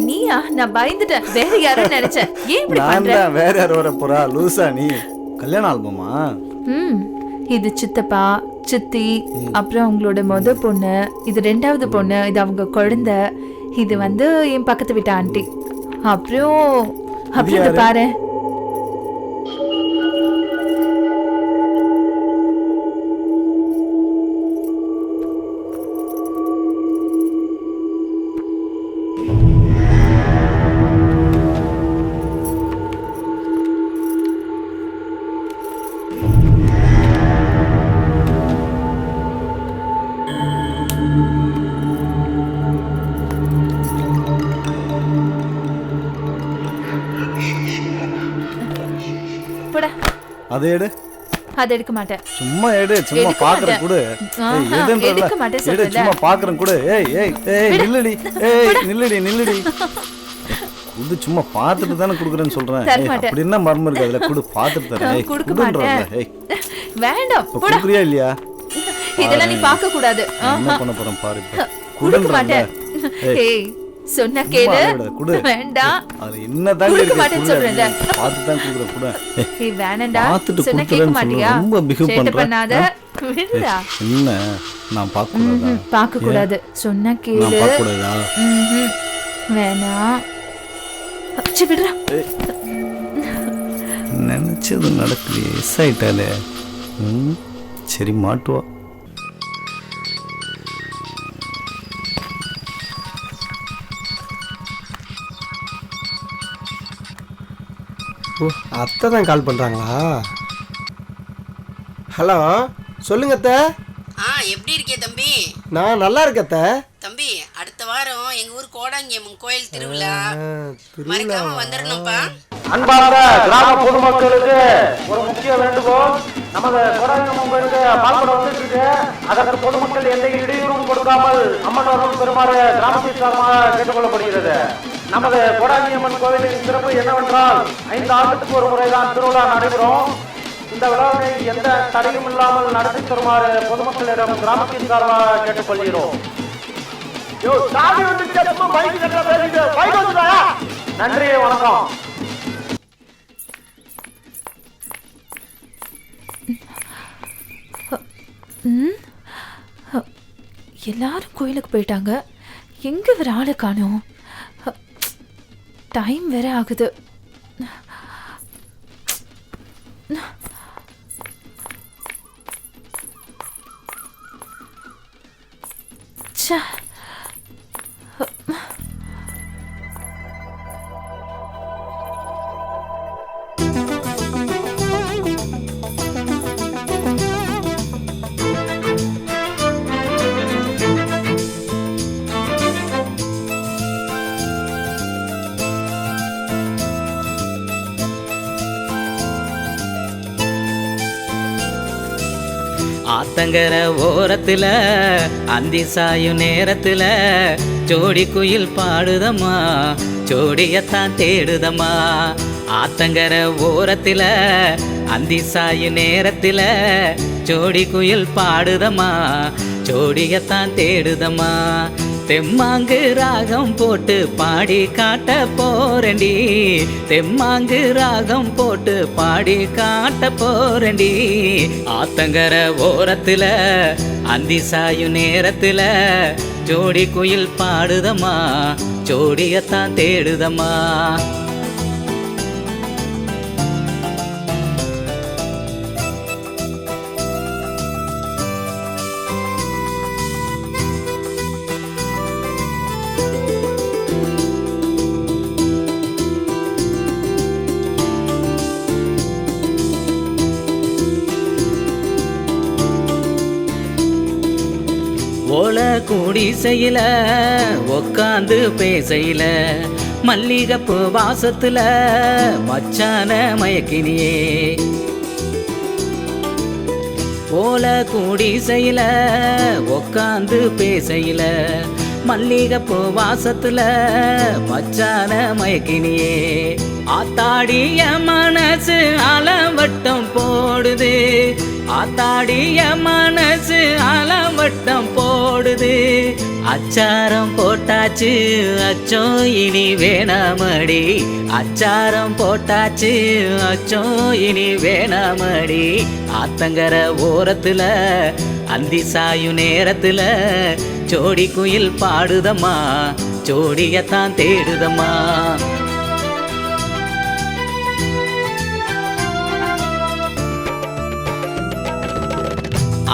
நீயா? நான் பயந்துட்டேன், வேற யாரும் நினைச்சேன். ஏன் இப்படி நான் பண்ற? தான் வேற யார் வர போறா? லூசா நீ? கல்யாண ஆல்பமா? இது சித்தப்பா, சித்தி, அப்புறம் அவங்களோட முத பொண்ணு, இது 2வது பொண்ணு, இது அவங்க குழந்தை, இது வந்து என் பக்கத்து வீட்டு ஆண்டி. அப்புறம் இத பாரு. அதை எடு. அதை எடுக்க மாட்டேன். சும்மா எடு, சும்மா பாக்குறேன் கூட. எடுக்க மாட்டேன் எடு, சொல்றேன். சும்மா பாக்குறேன் கூட. நில்லுடி, நில்லுடி. குடு, சும்மா பார்த்துட்டு தானே குடுக்குறேன்னு சொல்றேன். அப்படி என்ன மர்மம் இருக்கு அதுல? குடு, பார்த்துட்டு தரேன். குடுக்க மாட்டேன். வேண்டாம். குடுக்குறியா இல்லையா? இதெல்லாம் நீ பார்க்க கூடாது. என்ன பண்ண போறேன் பாரு. குடுக்க மாட்டேன். ஏய், சொன்ன கேளு. வேண்டாம். அது என்ன தாங்க குடுக்க மாட்டேன்னு சொல்றேன்ல. பார்த்து தான் குடுக்குற கூட. ஏய் வேணாம்டா. பார்த்துட்டு சொன்ன கேட்க குடுக்குறேன்னு மாட்டியா? ரொம்ப பிஹேவ் பண்ற. பண்ணாத. விடுடா. என்ன நான் பார்க்க கூடாதா? பார்க்க கூடாது. சொன்ன கேளு. நான் பார்க்க கூடாதா? வேணாம். அச்சி விடுடா. நினைச்சது நடக்கலையே. எஸ் ஆயிட்டாலே. சரி மாட்டுவா. ஓ, அத்தை தான் கால் பண்ணுறாங்களா? ஹலோ, சொல்லுங்க அத்தை. எப்படி இருக்கே தம்பி? நான் நல்லா இருக்கேன் அத்தை. தம்பி, அடுத்த வாரம் எங்க ஊர் கோடாங்கியம்மன் கோயில் திருவிழா, மறக்காம வந்துடணும்ப்பா. அன்பார்ந்த கிராம பொதுமக்களுக்கு ஒரு முக்கிய வேண்டுகோள். நமது கோடாங்கியம்மன் கோயிலுக்கு பால்குடம் வந்துட்டு அதற்கு பொதுமக்கள் எந்த இடையூறும் கொடுக்காமல் அம்மன் அருள் பெறுமாறு கிராமத்தின் சார்பாக கேட்டுக்கொள்ளப்படுகிறது. நமது கோடாங்கியம்மன் கோவிலின் சிறப்பு என்னவென்றால் 5 ஆண்டுக்கு ஒரு முறைதான் திருவிழா நடைபெறும். இந்த விழாவை எந்த தடையும் இல்லாமல் நடத்தி தருமாறு பொதுமக்களிடம் கிராமத்தின் சார்பாக கேட்டுக்கொள்கிறோம். நன்றி, வணக்கம். எல்லாரும் கோயிலுக்கு போயிட்டாங்க. எங்க வேற ஆளை காணோம். டைம் வேற ஆகுது. ச்சே. ஆத்தங்கர ஓரத்துல அந்தி சாயும் நேரத்துல ஜோடி குயில் பாடுதம்மா, ஜோடியத்தான் தேடுதம்மா. ஆத்தங்கர ஓரத்துல அந்தி சாயும் நேரத்துல ஜோடி குயில் பாடுதம்மா, ஜோடியத்தான் தேடுதம்மா. தெம்மாங்கு ராகம் போட்டு பாடி காட்ட போறண்டி, தெம்மாங்கு ராகம் போட்டு பாடி காட்ட போறண்டி. ஆத்தங்கர ஓரத்துல அந்தி சாயும் நேரத்துல ஜோடி குயில் பாடுதம்மா, ஜோடியத்தான் தேடுதம்மா. ஓல கூடி செய்யல உக்காந்து பேசையில மல்லிகைப்பூ வாசத்துல மச்சான மயக்கினியே. ஓல கூடி செய்யல உக்காந்து பேசையில மல்லிகைப்பூ வாசத்துல மச்சான மயக்கினியே. ஆத்தாடிய மனசு அலவட்டம் போடுது, ஆத்தாடிய மனசு அலவட்டம் போடுது. அச்சாரம் போட்டாச்சு அச்சோ இனி வேணாமடி. அச்சாரம் போட்டாச்சு அச்சோ இனி வேணாமடி. ஆத்தங்கர ஓரத்துல அந்தி சாயும் நேரத்துல ஜோடி குயில் பாடுதம்மா, ஜோடியத்தான் தேடுதம்மா.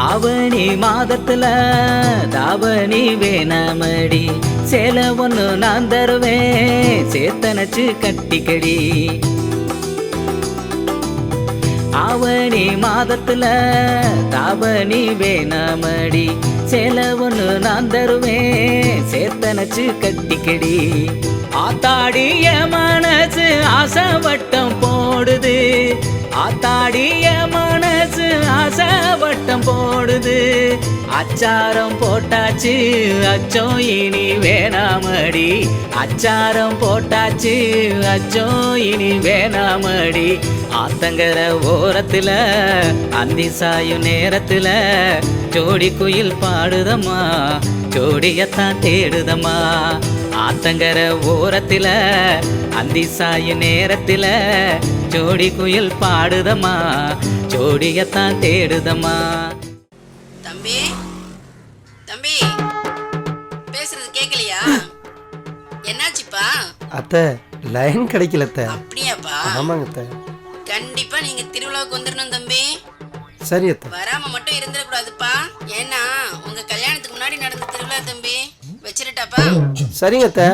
ஆவணி மாதத்துல தாவணி வேணாமடி. சேலை ஒண்ணு நான் தருவேன் சேத்தனச்சு கட்டிக்கடி. ஆவணி மாதத்துல தாவணி வேணாமடி. சேலை ஒண்ணு நான் தருவேன் சேத்தனச்சு கட்டிக்கடி. ஆத்தாடிய மனசு ஆசவட்டம் போடுது. ஆத்தாடிய மனசு ஆசவட்டம் போடுது. அச்சாரம் போட்டாச்சு அச்சோ இனி வேணாமடி. அச்சாரம் போட்டாச்சு அச்சோ இனி வேணாமடி. ஆத்தங்கர ஓரத்துல அந்தி சாயும் நேரத்துல ஜோடி குயில் பாடுதம்மா, ஜோடியத்தான் தேடுதம்மா. ஆத்தங்கர ஓரத்துல அந்தி சாயும் நேரத்துல ஜோடி குயில் பாடுதம்மா, ஜோடியத்தான் தேடுதம்மா. தம்பி தம்பி பேசுறது கேட்கலையா? என்னாச்சுப்பா? அத்தை லைன் கிடைக்கல அத்தை. அப்படியாப்பா? ஆமாங்க அத்தை. கண்டிப்பா நீங்க திருவிழாவுக்கு வந்துடணும் தம்பி. சரி அத்தை. வராம மட்டும் இருந்துடக்கூடாதுப்பா. ஏன்னா உங்க கல்யாணத்துக்கு முன்னாடி நடந்த திருவிழா தம்பி. வச்சிருட்டாப்பா? சரிங்க அத்தை.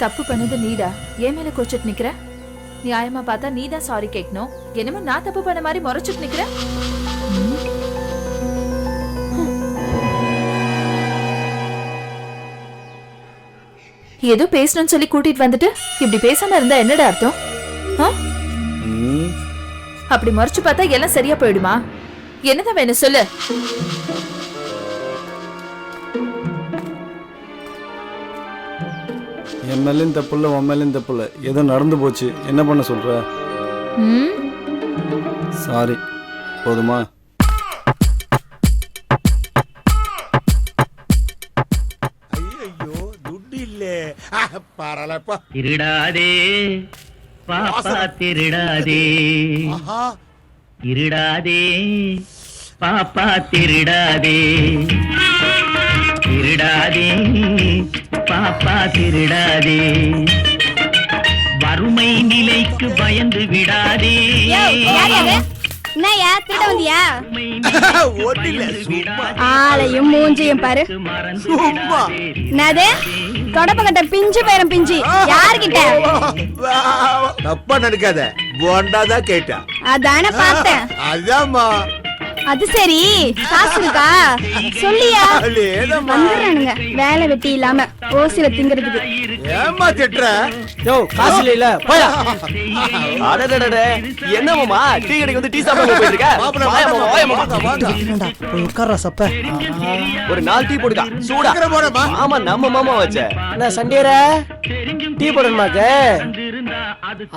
தப்பு பண்ணது நீடா, என் மேல கோச்சிட்டு நிக்கிற? நியாயமா பார்த்தா நீ தான் சாரி கேட்கணும். என்னமோ நான் தப்பு பண்ண மாதிரி முறைச்சிட்டு நிக்கிற. ஏதோ பேசணும்னு சொல்லி கூட்டிட்டு வந்துட்டு இப்படி பேசாம இருந்தா என்னடா அர்த்தம்? அப்படி முறைச்சு பார்த்தா எல்லாம் சரியா போயிடுமா? என்னதான் வேணும் சொல்லு. என் மேலேயும் தப்பு இல்லை, உன் மேலேயும் தப்பு இல்லை. ஏதோ நடந்து போச்சு, என்ன பண்ண சொல்ற? சாரி, போதுமா? ஐயோ துட்டு இல்லே. பரவாயில்லப்பா. திருடாதே பாப்பா திருடாதே. திருடாதே பாப்பா திருடாதே. திருடாதே பாப்பா திருடாதே. வறுமை நிலைக்கு பயந்து விடாதே. என்னையா திருட வந்தியா? சும்மா. ஆளையும் மூஞ்சியும் பாரு. சும்மா. என்னது தொடப்பங்கட்ட பிஞ்சு பேரம் பிஞ்சு யார்கிட்ட? தப்பா நினைக்காத, போண்டாதான் கேட்டா. அதானே பார்த்தேன். அதாம்மா. அது சரி, காசு இருக்கா சொல்லியா? வந்துடுறானுங்க வேலை வெட்டி இல்லாம ஓசில திங்கிறதுக்கு. ஏமா திட்டுற? யோ காசு இல்ல போயா. அடடடடே என்னமாமா டீ கடைக்கு வந்து டீ சாப்பிட போயிட்டு இருக்க? உட்கார்றா சப்ப. ஒரு 4 டீ போடுடா சூடா. ஆமா நம்ம மாமா வச்ச. நான் சண்டேர டீ போடணுமாக்க?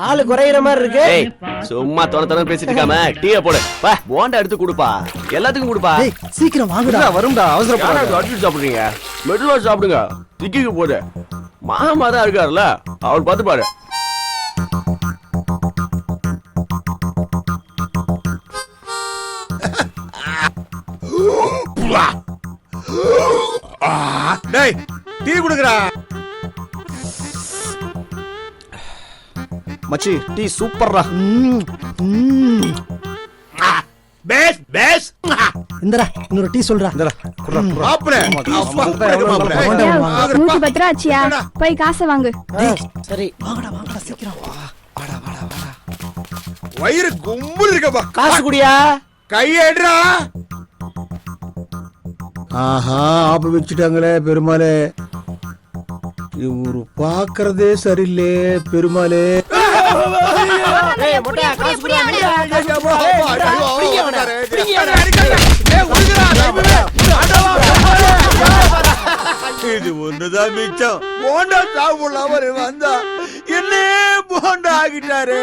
ஆளு குறையிற மாதிரி இருக்கு. ஏய் சும்மா தொண பேசிட்டு இருக்காம டீயை போடு. வா போண்டா எடுத்து கொடுப்பா, எல்லாத்துக்கும் கொடுப்பா. சீக்கிரம் வாங்குடா. வரும்டா அவசரப்படாத. அடிச்சு சாப்பிடுறீங்க, மெதுவா சாப்பிடுங்க. திக்கிக்கு போடு. மாமா தான் இருக்காருல்ல, அவர் பார்த்து பாரு. டேய் டீ குடுக்குறா. மச்சி டீ சூப்பர்ரா. Base base. இந்தடா இன்னொரு டீ சொல்றா. இந்தடா குடுறா குடுறா. மாப்ள $110 ஆச்சியா? போய் காசை வாங்கு. சரி வாங்கடா வாங்கடா சீக்கிரம் வா. வாடா வாடா வாடா. வயிறு கும்பல் இருக்கபா. காசு குடியா? கையேடுறா. ஆஹா ஆப்பு வச்சுட்டாங்களே பெருமாளே. இவரு பாக்குறதே சரியில்லை பெருமாளே. இது ஒண்ணுதான் அதுதான் மிச்சம். போண்டா சாப்பிடலாம் அவரு வந்தா என்னே போண்டா ஆகிட்டாரு.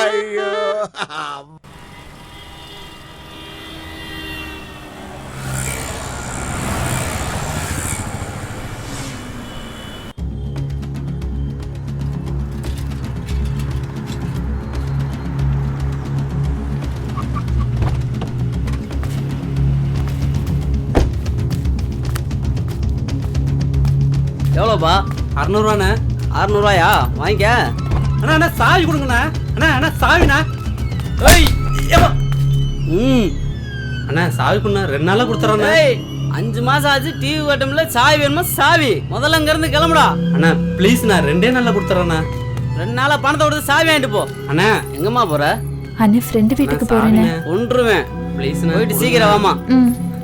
ஐயோ எவ்வளோப்பா? 600ரூவாண்ணே. 600ரூவாயா? வாங்கிக்க. அண்ணா அண்ணா சாவி கொடுங்கண்ணா. அண்ணா அண்ணா சாவிண்ணா. ஏய் ஏப்பா. அண்ணா சாவி கொடுண்ணா. 2 நாளா கொடுத்துறேண்ணா. 5 மாசம் ஆச்சு டிவி கட்டம்ல சாவி வேணுமா? சாவி முதல்ல இங்க இருந்து கிளம்புடா. அண்ணா ப்ளீஸ்ண்ணா 2 நாள்ல கொடுத்துறேண்ணா. 2 நாளா பணத்தை கொடுத்து சாவி வாங்கிட்டு போ. அண்ணா எங்கம்மா போற? அண்ணே ஃப்ரெண்டு வீட்டுக்கு போறேனே. ஒன்றுவேன். ப்ளீஸ்ண்ணா. போயிட்டு சீக்கிரம் வாமா.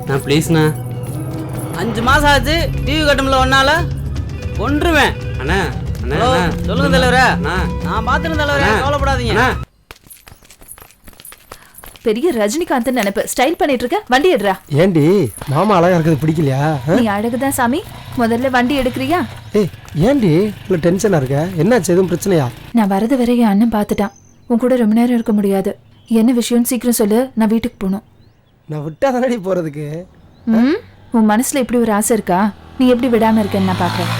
நான் ப்ளீஸ்ண்ணா. 5 மாசம் ஆச்சு டிவி கட்டம்ல ஒன்னால ஒன்றுவேன். அண்ணா அண்ணா ஹலோ, அண்ணா. சொல்லுங்க தலைவரே. அண்ணா நான் பாத்துறேன் தலைவரே, கவலைப்படாதீங்க. அண்ணா பெரிய ரஜினிகாந்த் நினைப்பு ஸ்டைல் பண்ணிட்டு இருக்க. வண்டி எடுறா. ஏண்டி மாமா அழகா இருக்கிறது பிடிக்கலையா? நீ அழகுதான் சாமி. முதல்ல வண்டி எடுக்கிறியா? ஏய் ஏண்டி இவ்வளோ டென்ஷனா இருக்க? என்னாச்சு? எதுவும் பிரச்சனையா? நான் வரது வரை என் அண்ணன் பார்த்துட்டான். உன் கூட ரொம்ப நேரம் இருக்க முடியாது. என்ன விஷயம்னு சீக்கிரம் சொல்லு. நான் வீட்டுக்கு போகணும். நான் விட்டா தானடி போறதுக்கு. உன் மனசுல இப்படி ஒரு ஆசை இருக்கா? நீ எப்படி விடாம இருக்கன்னு நான் பாக்குறேன்.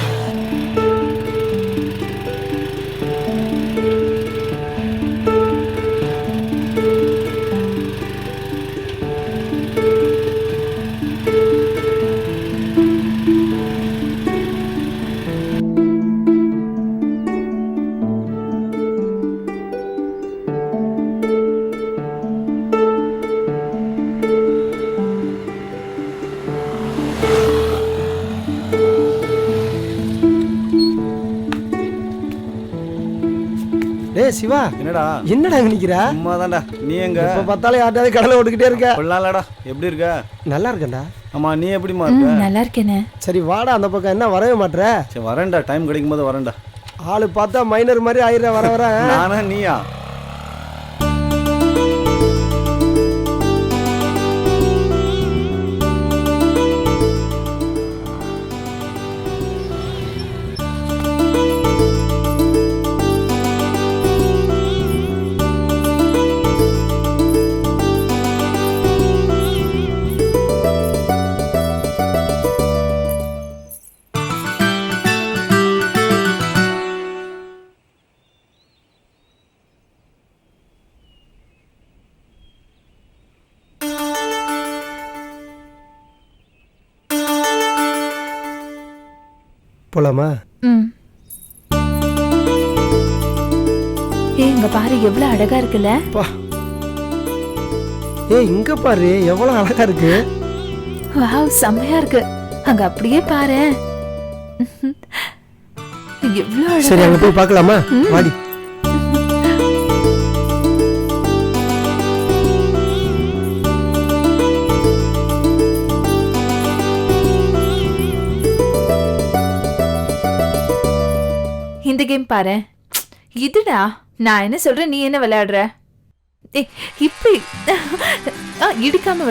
டேய் சிவா, என்னடா என்னடா அங்க நிக்கிற? சும்மா தான்டா. நீ எங்க? எப்ப பார்த்தாலும் யார்ட்டாவது கடலை ஓட்டுக்கிட்டே இருக்க. கொள்ளாலடா. எப்படி இருக்க? நல்லா இருக்கேன்டா. ஆமா நீ எப்படிமா இருக்க? நல்லா இருக்கேனே. சரி வாடா அந்த பக்கம். என்ன வரவே மாட்ற? சரி வரேன்டா, டைம் கிடைக்கும் போது வரேன்டா. ஆளு பார்த்தா மைனர் மாதிரி ஆயிர வர வர. நானா நீயா? போலாமா? இங்க பாரு எவ்வளவு அழகா இருக்குல்ல. ஏய் இங்க பாரு எவ்வளவு அழகா இருக்கு. வாவ் செம்மையா இருக்கு. அங்க அப்படியே பாரு. எவ்வளவு அழகா. சரி அங்க போய் பார்க்கலாமா? வாடி. இந்த கேம் பாரு. இதுடா நான் என்ன சொல்றேன், நீ என்ன விளையாடுற? ஏய் இப்படி இடிக்காம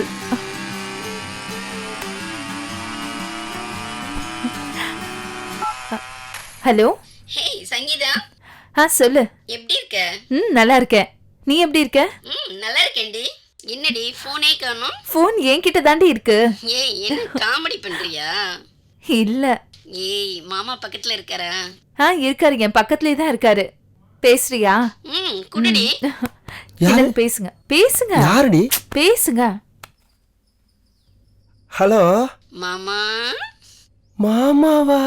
ஹலோ. ஹேய் சங்கீதா. சொல்லு. எப்படி இருக்க? நல்லா இருக்கேன். நீ எப்படி இருக்க? நல்லா இருக்கேன்டி. என்னடி போனே காணோம்? போன் என்கிட்ட தாண்டி இருக்கு. ஏய் என்ன காமெடி பண்றியா? இல்ல. ஏய் மாமா பக்கத்துல இருக்காரா? இருக்காரு, என் பக்கத்துலயே தான் இருக்காரு. பேசுறியா? குடடி. என்னது? பேசுங்க பேசுங்க. யாருடி? பேசுங்க. ஹலோ மாமா. மாமாவா?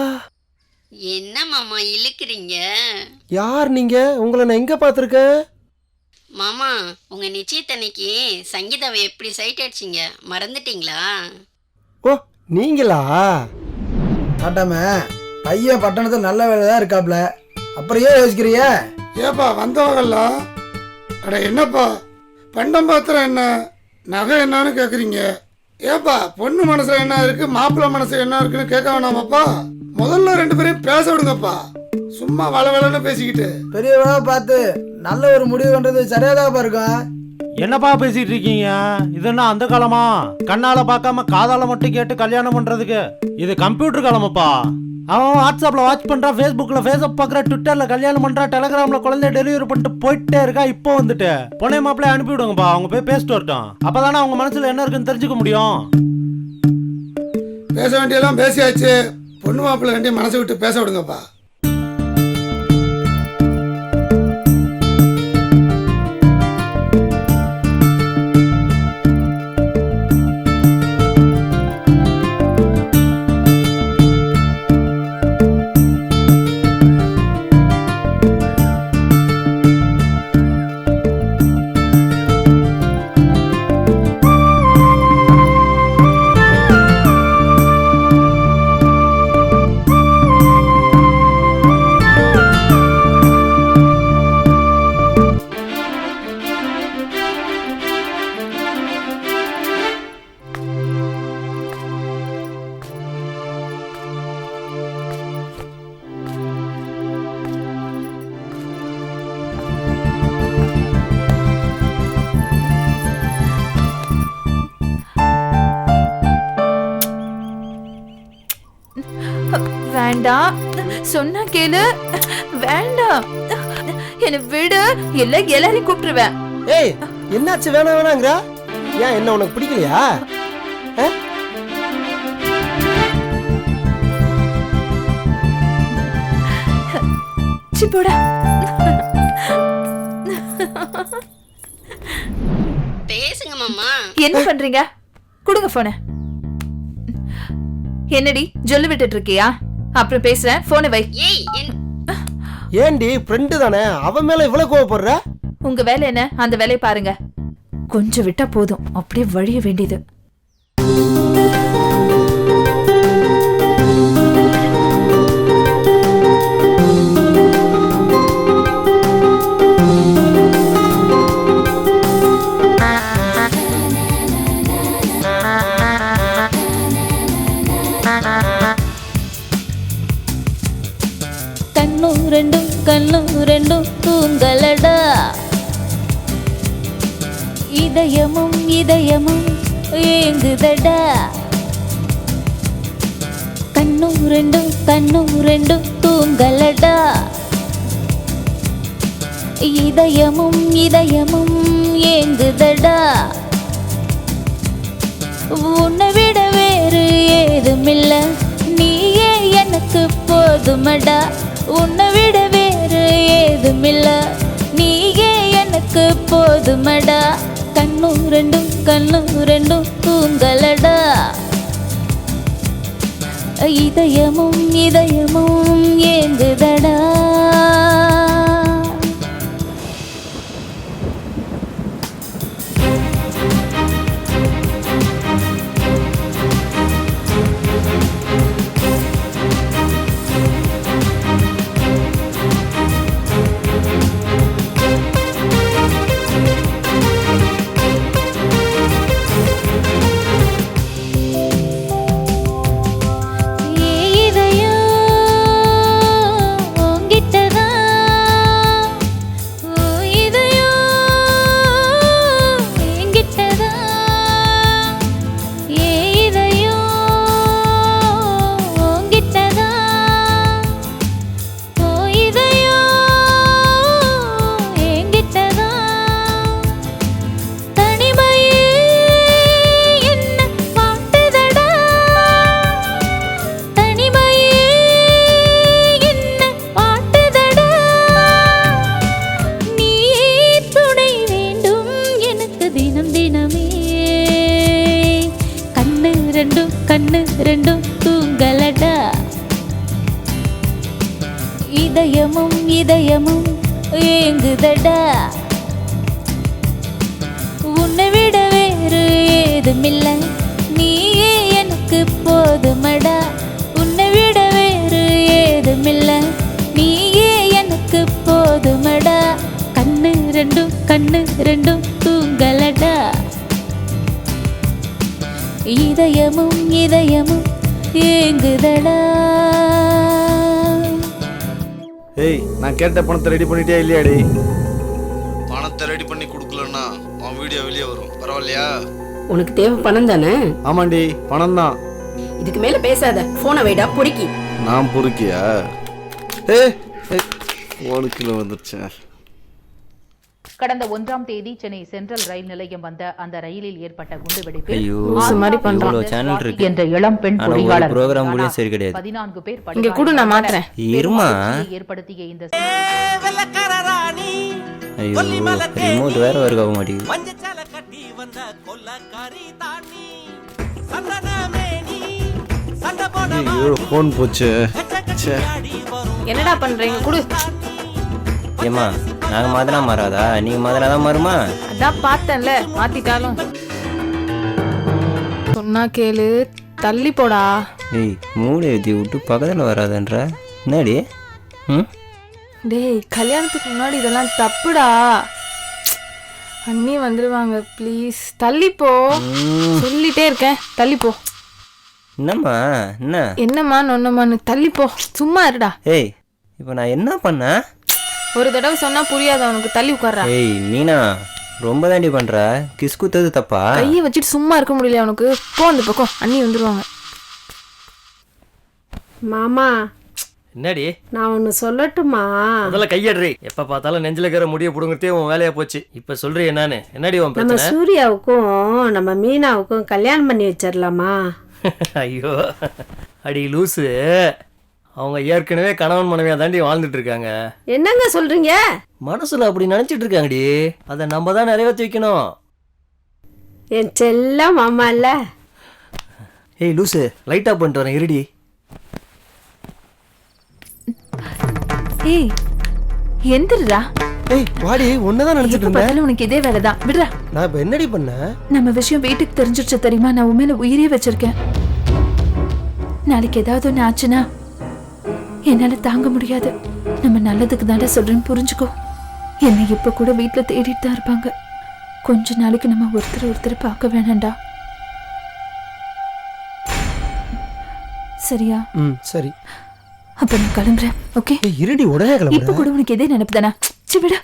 என்ன மாமா இழுக்குறீங்க? யார் நீங்க? உங்களை நான் எங்க பாத்திருக்கேன்? மாமா உங்க நிச்சயத்தன்னைக்கு சங்கீதாவை எப்படி சைட் அடிச்சிங்க மறந்துட்டீங்களா? ஓ நீங்களா? காட்டாம பையன் பட்டணத்தில் நல்ல வேலை தான் இருக்காப்ல, அப்புறம் ஏன் யோசிக்கிறிய? ஏப்பா வந்தவங்கெல்லாம் அட என்னப்பா பண்டம் பாத்திரம் என்ன நகை என்னன்னு கேட்குறீங்க? ஏப்பா பொண்ணு மனசுல என்ன இருக்கு மாப்பிள்ளை மனசுல என்ன இருக்குன்னு கேட்க வேணாமாப்பா? முதல்ல 2 பேரையும் பேச விடுங்கப்பா. சும்மா வளவளன்னு பேசிக்கிட்டு பெரியவளா பார்த்து நல்ல ஒரு முடிவு பண்றது சரியாதாப்பா இருக்கும். என்னப்பா பேசிட்டு இருக்கீங்க? இது என்ன அந்த காலமா? கண்ணால பார்க்காம காதால மட்டும் கேட்டு கல்யாணம் பண்றதுக்கு இது கம்ப்யூட்டர் காலமாப்பா. அவன் வாட்ஸ்அப்ல வாட்ச் பண்றான், ஃபேஸ்புக்ல ஃபேஸ்அப் பார்க்கறான், ட்விட்டர்ல கல்யாணம் பண்றான், டெலிகிராம்ல குழந்தைய டெலிவரி பண்ணிட்டு போயிட்டே இருக்கா. இப்போ வந்துட்டு பொண்ணை மாப்பிள்ளை அனுப்பி விடுங்கப்பா, அவங்க போய் பேசிட்டு வரட்டும். அப்பதானே அவங்க மனசுல என்ன இருக்குன்னு தெரிஞ்சுக்க முடியும். பேச வேண்டியெல்லாம் பேசியாச்சு. பொண்ணு மாப்பிள்ளை வேண்டிய மனசை விட்டு பேச விடுங்கப்பா. வேண்டாம் சொன்னா கேளு. வேண்டாம் என்ன விடு, இல்ல எல்லாரையும் கூப்பிட்டுருவேன். ஏய் என்னாச்சு வேணாம் வேணாங்கிற? ஏன் என்ன உனக்கு பிடிக்கலையா? போடா. பேசுங்க மாமா. என்ன பண்றீங்க? கொடுங்க போன. என்னடி ஜொல்லு விட்டுட்டு இருக்கியா? அப்புறம் பேசுறேன், போனை வை. ஏண்டி ஃப்ரெண்டு தானே, அவன் மேல இவ்வளவு கோவப்படுற? உங்க வேலை என்ன, அந்த வேலையை பாருங்க. கொஞ்சம் விட்டா போதும், அப்படியே வழிய வேண்டியது. கண்ணும் ரெண்டும் தூங்கலடா, இதயமும் ஏங்குதடா. கண்ணும் ரெண்டும் தூங்கலடா, இதயமும் ஏங்குதடா. உன்னை விட வேறு ஏதுமில்ல, நீயே எனக்கு போதுமடா. உன்னை விட வேறு ஏதுமில்ல, நீயே எனக்கு போதுமடா. கண்ணும் ரெண்டும் தூங்கலடா, இதயமும் ஏங்குதடா. கண்ணு ரெண்டும் தூங்கலடா, இதயமும் ஏங்குதடா. உன்னை விட வேறு ஏதுமில்ல, நீயே எனக்கு போதுமடா. உன்னை விட வேறு ஏதுமில்ல, நீயே எனக்கு போதுமடா. கண்ணு ரெண்டும் தூங்கலடா, இதயமும் ஏங்குதடா. ஏய், நான் கேட்ட பணத்தை ரெடி பண்ணிட்டே இல்லையாடி? பணத்தை ரெடி பண்ணி கொடுக்கலன்னா உன் வீடியோ வெளியே வரும், பரவாயில்லையா? உனக்கு தேவை பணம் தானே? ஆமாண்டி, பணம் தான். இதுக்கு மேல பேசாத, போனை வைடா பொறுக்கி. நான் பொறுக்கியா? உனக்குள்ள வந்துருச்சேன். கடந்த 1ஆம் தேதி சென்னை சென்ட்ரல் ரயில் நிலையம் வந்த அந்த ரயிலில் ஏற்பட்ட குண்டுவெடிப்பில் ஐயோ, மாதிரி இவ்வளோ சேனல் இருக்கு. என்ற இளம் பெண் ஆனா ஒரு பொறியாளர் ப்ரோக்ராம் கூட சரி கிடையாது. 14 பேர் இங்க கூட நான் மாத்துறேன். இருமா. ஏற்படுத்திய இந்த ஐயோ, ரிமோட் வேற ஒர்க் ஆக மாட்டேங்குது. ஐயோ, ஃபோன் போச்சு. என்னடா பண்றீங்க? குடு. ஏமா, நாங்க மாத்தினா மாறாதா? நீங்க மாத்தினாதான் மாறுமா? அதான் பார்த்தேன்ல, மாத்திட்டாலும். சொன்னா கேளு, தள்ளி போடா. ஏய், மூளை ஏற்றி விட்டு பக்கத்தில் வராதன்ற என்னடி? ம், டேய், கல்யாணத்துக்கு முன்னாடி இதெல்லாம் தப்புடா. அண்ணி வந்துருவாங்க, ப்ளீஸ் தள்ளி போ. சொல்லிட்டே இருக்கேன், தள்ளி போ. என்னம்மா? என்ன என்னம்மா நொன்னம்மான்னு தள்ளி போ. சும்மா இருடா. ஏய், இப்போ நான் என்ன பண்ணேன்? ஒரு தடவை சொன்னா புரியாத உனக்கு, தள்ளி உட்கார்றா. ஏய் மீனா, ரொம்ப தாண்டி பண்ற. கிஸ் குத்தது தப்பா? கையை வச்சுட்டு சும்மா இருக்க முடியல உனக்கு. போ அந்த பக்கம், அண்ணி வந்துருவாங்க. மாமா, என்னடி? நான் ஒன்னு சொல்லட்டுமா? முதல்ல கையடுறி. எப்ப பார்த்தாலும் நெஞ்சில இருக்கிற முடிய புடுங்கறதே உன் வேலையா போச்சு. இப்ப சொல்றீ என்னன்னு? என்னடி உன் நம்ம பிரச்சனை? சூர்யாவுக்கும் நம்ம மீனாவுக்கும் கல்யாணம் பண்ணி வச்சிடலாமா? ஐயோ அடி லூசு, அவங்க ஏற்கனவே கணவன் மனைவியா தாண்டி வாழ்ந்துட்டு இருக்காங்க. என்னங்க சொல்றீங்க? மனசுல அப்படி நினைச்சிட்டு இருக்காங்கடி. அதை நம்ம தான் நிறைவேற்றி வைக்கணும். என் செல்ல மாமா இல்ல. ஏய் லூசு, லைட் ஆஃப் பண்ணிட்டு வரேன், இருடி. ஏய் எந்திரா. ஏய் வாடி, ஒன்னதான் நினைச்சிட்டு இருந்தேன். உனக்கு இதே வேலைதான், விடுறா. நான் இப்ப என்னடி பண்ணேன்? நம்ம விஷயம் வீட்டுக்கு தெரிஞ்சிருச்சு தெரியுமா? நான் உன் மேல உயிரே வச்சிருக்கேன். நாளைக்கு ஏதாவது ஒன்று ஆச்சுன்னா என்னால தாங்க முடியாது. நம்ம நல்லதுக்கு தானே சொல்றேன், புரிஞ்சுக்கோ. என்னை இப்ப கூட வீட்டுல தேடிட்டு தான் இருப்பாங்க. கொஞ்ச நாளைக்கு நம்ம ஒருத்தர் பார்க்க வேணாண்டா, சரியா? சரி. அப்ப நான் கிளம்புறேன். ஓகே? இருடி, உடனே கிளம்புறேன். இப்ப கூட உனக்கு எதே நினைப்பு தானா? விட.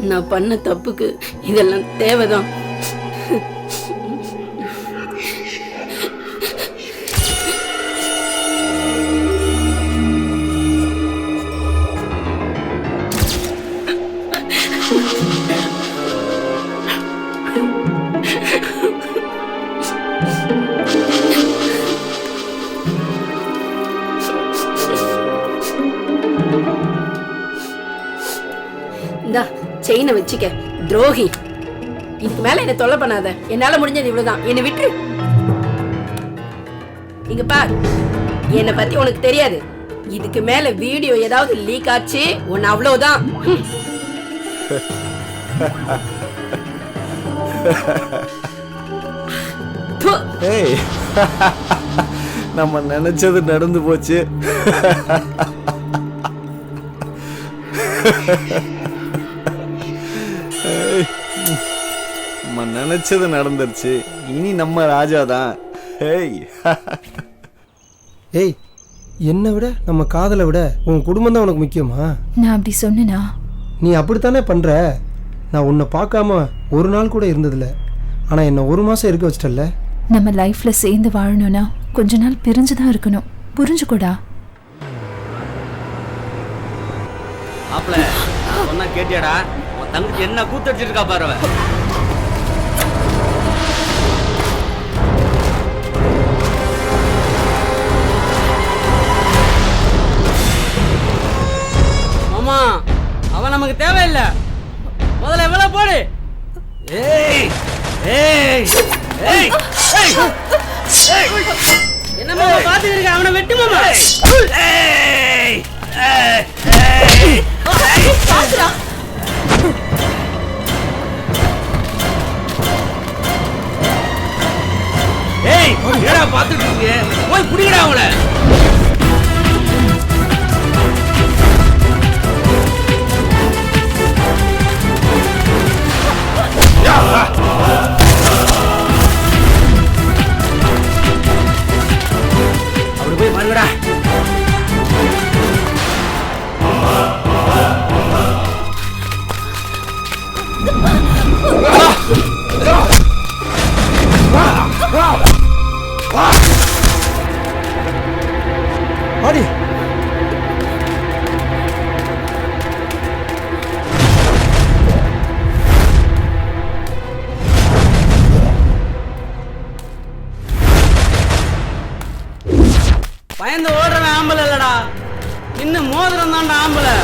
நான் பண்ண தப்புக்கு இதெல்லாம் தேவைதான். செயினை வச்சுக்க, துரோகி. இதுக்கு மேல என்ன தொல்லை பண்ணாத. என்னால முடிஞ்சது இவ்வளவுதான், என்னை விட்டு. இங்க பார், என்னை பத்தி உனக்கு தெரியாது. இதுக்கு மேல வீடியோ ஏதாவது லீக் ஆச்சு, உன்னை அவ்வளவுதான். ஏய், நம்ம நினைச்சது நடந்து போச்சு. நம்ம நினைச்சது நடந்துருச்சு. இனி நம்ம ராஜா தான். ஏய் ஏய், என்னை விட நம்ம காதலை விட உன் குடும்பம் தான் உனக்கு முக்கியமா? நான் அப்படி சொன்னா? நீ அப்படித்தானே பண்ற. நான் உன்னை பார்க்காம ஒரு நாள் கூட இருந்ததில்ல. ஆனா என்ன ஒரு மாசம் இருக்க வச்சிட்டல்ல. நம்ம லைஃப்ல சேர்ந்து வாழணும்னா கொஞ்ச நாள் பிரிஞ்சுதான் இருக்கணும், புரிஞ்சுக்கூடா? மாப்ள, சொன்னா கேட்டியாடா? உன் தங்கச்சி என்ன கூத்தடிச்சிட்டு இருக்கா பாரு. மாமா, அவன் நமக்கு தேவையில்லை. முதல்ல எவ்வளவு போடு. ஏய் ஏய் ஏய் என்ன மாமா பாத்துட்டு இருக்க? அவனை வெட்டு மாமா. ஏய் ஏய், என்னடா பாத்துட்டு இருக்கீங்க? போய் புடிங்கடா அவளை. அப்படி போய் பாருங்கடா. வாடி. பயந்து ஓடுறவன் ஆம்பளை இல்லடா, இன்னும் மோதிரம் தான்டா ஆம்பளை.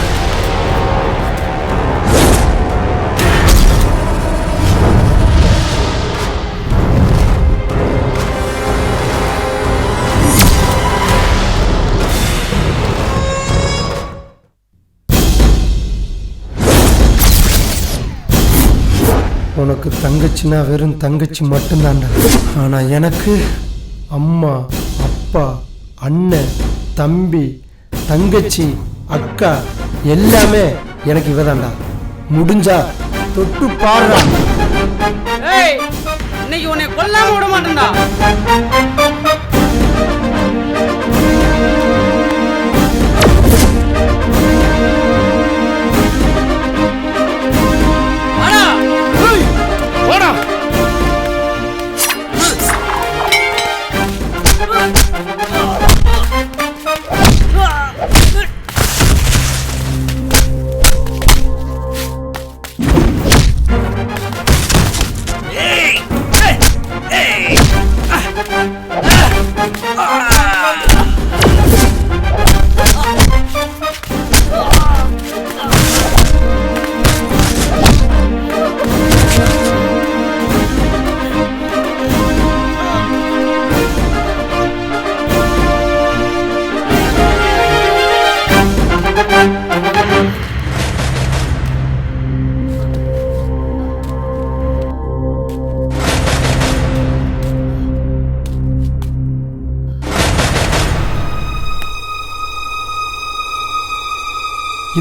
உனக்கு தங்கச்சினா வெறும் தங்கச்சி மட்டும்தான்டா. ஆனா எனக்கு அம்மா, அப்பா, அண்ணன், தம்பி, தங்கச்சி, அக்கா எல்லாமே எனக்கு இவதான்டா. முடிஞ்சா தொட்டு பாடுறா. ஏய், இன்னைக்கு உன்னை கொல்லாம விட மாட்டேன்டா.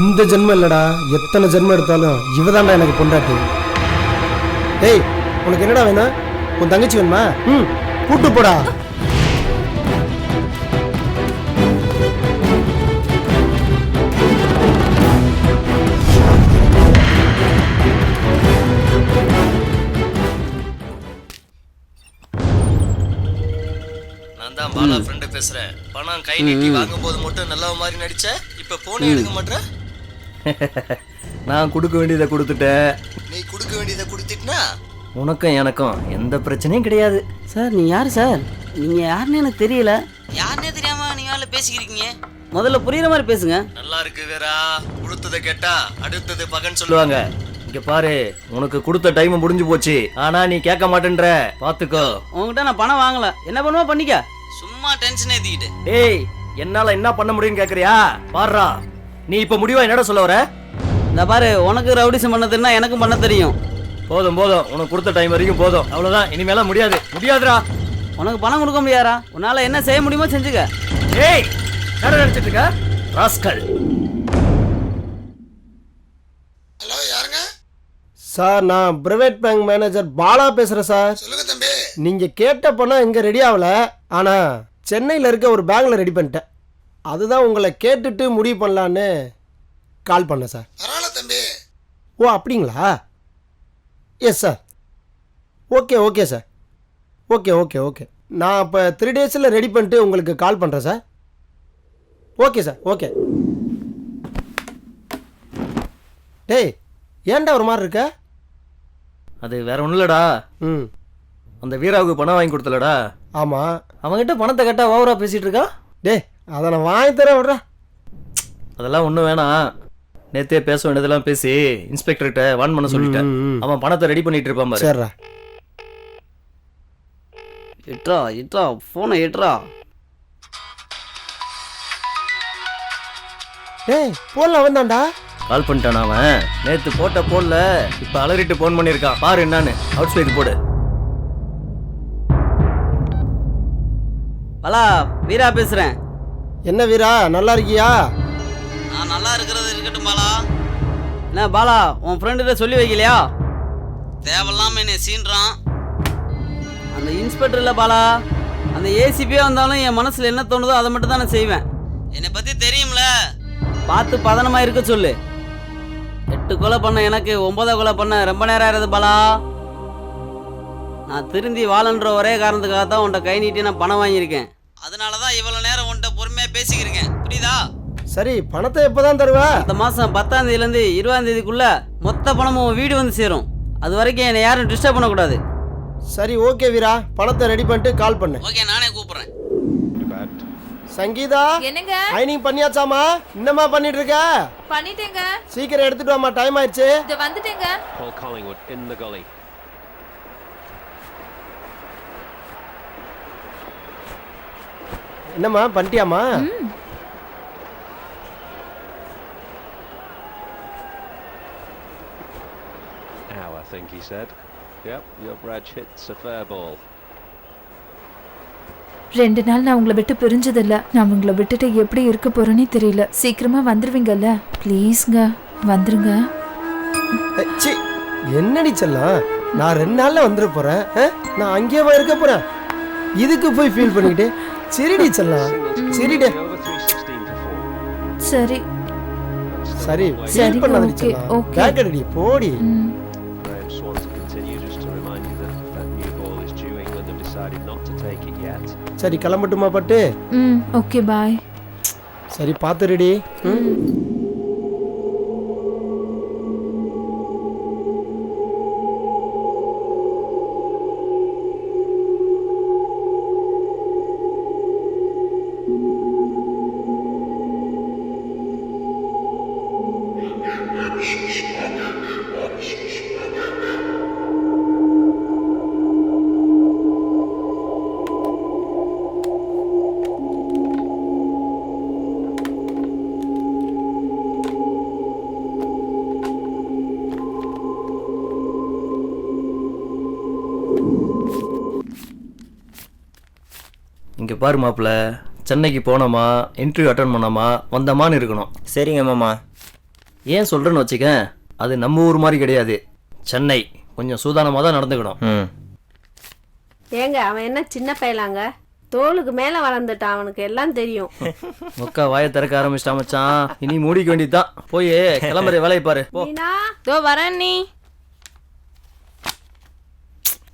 இந்த ஜென்மம் இல்லடா, எத்தனை ஜென்மம் எடுத்தாலும் இவதான்டா எனக்கு பொண்டாட்டி. டேய், உனக்கு என்னடா வேணும்? உன் தங்கச்சி வேணுமா? கூட்டு போடா. நான் தான் பாலா ஃப்ரெண்டு பேசுறேன். பணம் கை நீட்டி வாங்கும்போது மட்டும் நல்ல மாதிரி நடிச்ச, இப்ப போனே எடுக்க மாட்டற. நான் கொடுக்க வேண்டியதை கொடுத்துட்டேன், நீ கொடுக்க வேண்டியதை கொடுத்துட்டனா உனக்கும் எனக்கும் எந்த பிரச்சனையும் கிடையாது. சார், நீ யாரு சார்? நீங்க யாருன்னு எனக்கு தெரியல. யாருன்னே தெரியாம நீங்க வேலை பேசிக்கிறீங்க. முதல்ல புரியுற மாதிரி பேசுங்க. நல்லா இருக்கு வேறா, கொடுத்ததை கேட்டா அடுத்தது பகன் சொல்லுவாங்க. இங்க பாரு, உனக்கு கொடுத்த டைம் முடிஞ்சு போச்சு, ஆனா நீ கேட்க மாட்டேன்ற. பாத்துக்கோ. உங்ககிட்ட நான் பணம் வாங்கல, என்ன பண்ணுவா பண்ணிக்க. சும்மா டென்ஷன் ஏத்திக்கிட்டு. டேய், என்னால என்ன பண்ண முடியும்னு கேக்குறியா? பாருடா, நீ இப்ப முடிவா என்னடா சொல்ல வர? இந்த பாரு, உனக்கு ரவுடிசம் பண்ண தெரியும், எனக்கும் பண்ண தெரியும். போதும் போதும், உனக்கு கொடுத்த டைம் வரைக்கும் போதும், அவ்வளவுதான். இனிமேல முடியாது. முடியாதுடா. உனக்கு பணம் கொடுக்க முடியாதா? உன்னால என்ன செய்ய முடியுமோ செஞ்சுக்க. ஏய், யார நினைச்சிட்டு இருக்க ராஸ்கல்? ஹலோ, யாருங்க? சார், நான் பிரைவேட் பேங்க் மேனேஜர் பாலா பேசுறேன் சார். சொல்லுங்க தம்பி. நீங்க கேட்ட பணம் இங்க ரெடி ஆகல, ஆனா சென்னையில் இருக்க ஒரு பேங்க்ல ரெடி பண்ணிட்டேன். அதுதான் உங்களை கேட்டுட்டு முடிவு பண்ணலான்னு கால் பண்ணேன் சார். பரவாயில்ல தம்பி. ஓ, அப்படிங்களா? Yes sir. Okay okay sir. Okay okay okay. நான் இப்போ 3 டேஸில் ரெடி பண்ணிட்டு உங்களுக்கு கால் பண்ணுறேன் சார். Okay sir. ஓகே. டேய், ஏன்டா ஒரு மாதிரி இருக்க? அது வேற ஒன்றும் இல்லடா. அந்த வீராவுக்கு பணம் வாங்கி கொடுத்தலடா. ஆமாம். அவன்கிட்ட பணத்தை கேட்டா ஓவரா பேசிட்டு இருக்கா. டேய், அதை நான் வாங்கி தரேன் விட்றா. அதெல்லாம் ஒன்றும் வேணாம். நேத்தே பேச வேண்டியதெல்லாம் பேசி இன்ஸ்பெக்டர்கிட்ட வான் பண்ண சொல்லிட்டேன். அவன் பணத்தை ரெடி பண்ணிட்டு இருப்பான் பாரு. சரிடா. இட்ரா இட்ரா, போனை இட்ரா. டேய், போன்ல வந்தான்டா. கால் பண்ணிட்டான் அவன். நேத்து போட்ட போன்ல இப்ப அலறிட்டு போன் பண்ணிருக்கான். பாரு என்னன்னு. அவுட் ஸ்பீக்கர் போடு. பாலா, வீரா பேசுறேன். என்ன வீரா, நல்லா இருக்கியா? நான் நல்லா இருக்கிறது இருக்கட்டும் பாலா. என்ன பாலா, உன் ஃப்ரெண்டுகிட்ட சொல்லி வைக்கலையா? தேவையில்லாம என்னை சீன்றான். அந்த இன்ஸ்பெக்டர் இல்லை பாலா, அந்த ஏசிபியே வந்தாலும் என் மனசுல என்ன தோணுதோ அதை மட்டும் தான் நான் செய்வேன். என்னை பத்தி தெரியும்ல, பார்த்து பதனமா இருக்க சொல்லு. 8 கொலை பண்ண எனக்கு 9 கொலை பண்ண ரொம்ப நேரம் ஆயிருது பாலா. நான் திருந்தி வாழன்ற ஒரே காரணத்துக்காக தான் உன்கிட்ட கை நீட்டி நான் பணம் வாங்கியிருக்கேன். அதனால தான் இவ்வளோ நேரம் உன்கிட்ட பொறுமையாக பேசிக்கிறீங்க, புரியுதா? சரி, பணத்தை எப்பதான் தருவா? இந்த மாசம் 10ஆம் தேதியிலேருந்து 20ஆம் தேதிக்குள்ள மொத்த பணமும் உன் வீடு வந்து சேரும். அது வரைக்கும் என்னை யாரும் டிஸ்டர்ப் பண்ணக்கூடாது. சரி, ஓகே வீரா, பணத்தை ரெடி பண்ணிட்டு கால் பண்ணு. ஓகே, நானே கூப்பிடுறேன். சங்கீதா, என்னங்க? ஐனிங் பண்ணியாச்சாமா? என்னம்மா பண்ணிட்டு இருக்க? பண்ணிட்டேங்க. சீக்கிரம் எடுத்துட்டு வாமா, டைம் ஆயிடுச்சு. இத வந்துட்டேங்க. Paul Collingwood in the gully. என்னம்மா பண்ணிட்டியாமா? Ow, I think he said. Yep, your Brad hits a fair ball. 2 நாள் நான் உங்களை விட்டு பிரிஞ்சதில்ல. நான் உங்களை விட்டுட்டு எப்படி இருக்க போறேனே தெரியல. சீக்கிரமா வந்துருவீங்கல்ல? ப்ளீஸ்ங்க, வந்துருங்க. சி, என்னடி செல்லம், நான் 2 நாள்ல வந்துட போறேன். நான் அங்கேயே இருக்க போறேன். இதுக்கு போய் ஃபீல் பண்ணிக்கிட்டு சரிடி செல்லம், சரிடே. சரி சரி, ஃபீல் பண்ணாதடி செல்லம். பேக் அடி, போடி. Graham Swanson continue just to remind you that new ball is due. England have decided not to take it yet. சரி, கிளம்பட்டுமா பட்டு? ஓகே, பாய். சரி, பாத்துருடி. இங்கே பாரு மாப்பிள்ள, சென்னைக்கு போனோமா, இன்டர்வியூ அட்டன் பண்ணோமா, வந்தோமான்னு இருக்கணும். சரிங்க மாமா. ஏன் சொல்கிறேன்னு வச்சுக்க, அது நம்ம ஊர் மாதிரி கிடையாது. சென்னை கொஞ்சம் சூதானமாக தான் நடந்துக்கணும். ஏங்க, அவன் என்ன சின்ன பையலாங்க? தோளுக்கு மேலே வளர்ந்துட்டான், அவனுக்கு எல்லாம் தெரியும். மொக்கா வாயை திறக்க ஆரம்பிச்சிட்டா மச்சான். இனி மூடிக்க வேண்டியதுதான். போய் கிளம்புற வேலையை பாரு. தோ வரேன். நீ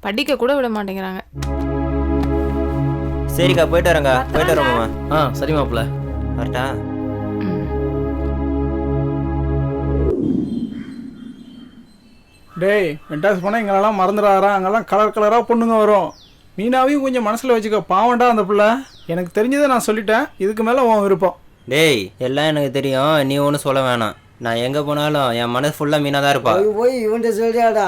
படிக்க கூட விட மாட்டேங்கிறாங்க. சரிக்கா, போயிட்டு வரேங்க. போயிட்டு வரேன் மாமா. சரி மாப்பிள்ள, வரட்டா? டேய், மெட்ராஸ் போனால் எங்களெல்லாம் மறந்துடாரா? அங்கெல்லாம் கலர் கலராக பொண்ணுங்க வரும். மீனாவையும் கொஞ்சம் மனசில் வச்சுக்க. பாவண்டா அந்த பிள்ளை. எனக்கு தெரிஞ்சதை நான் சொல்லிட்டேன். இதுக்கு மேலே உன் விருப்பம். டேய், எல்லாம் எனக்கு தெரியும். நீ ஒன்றும் சொல்ல வேணாம். நான் எங்கே போனாலும் என் மனசு ஃபுல்லாக மீனாக தான் இருப்பா. போய் இவன்ட்ட சொல்லியாடா.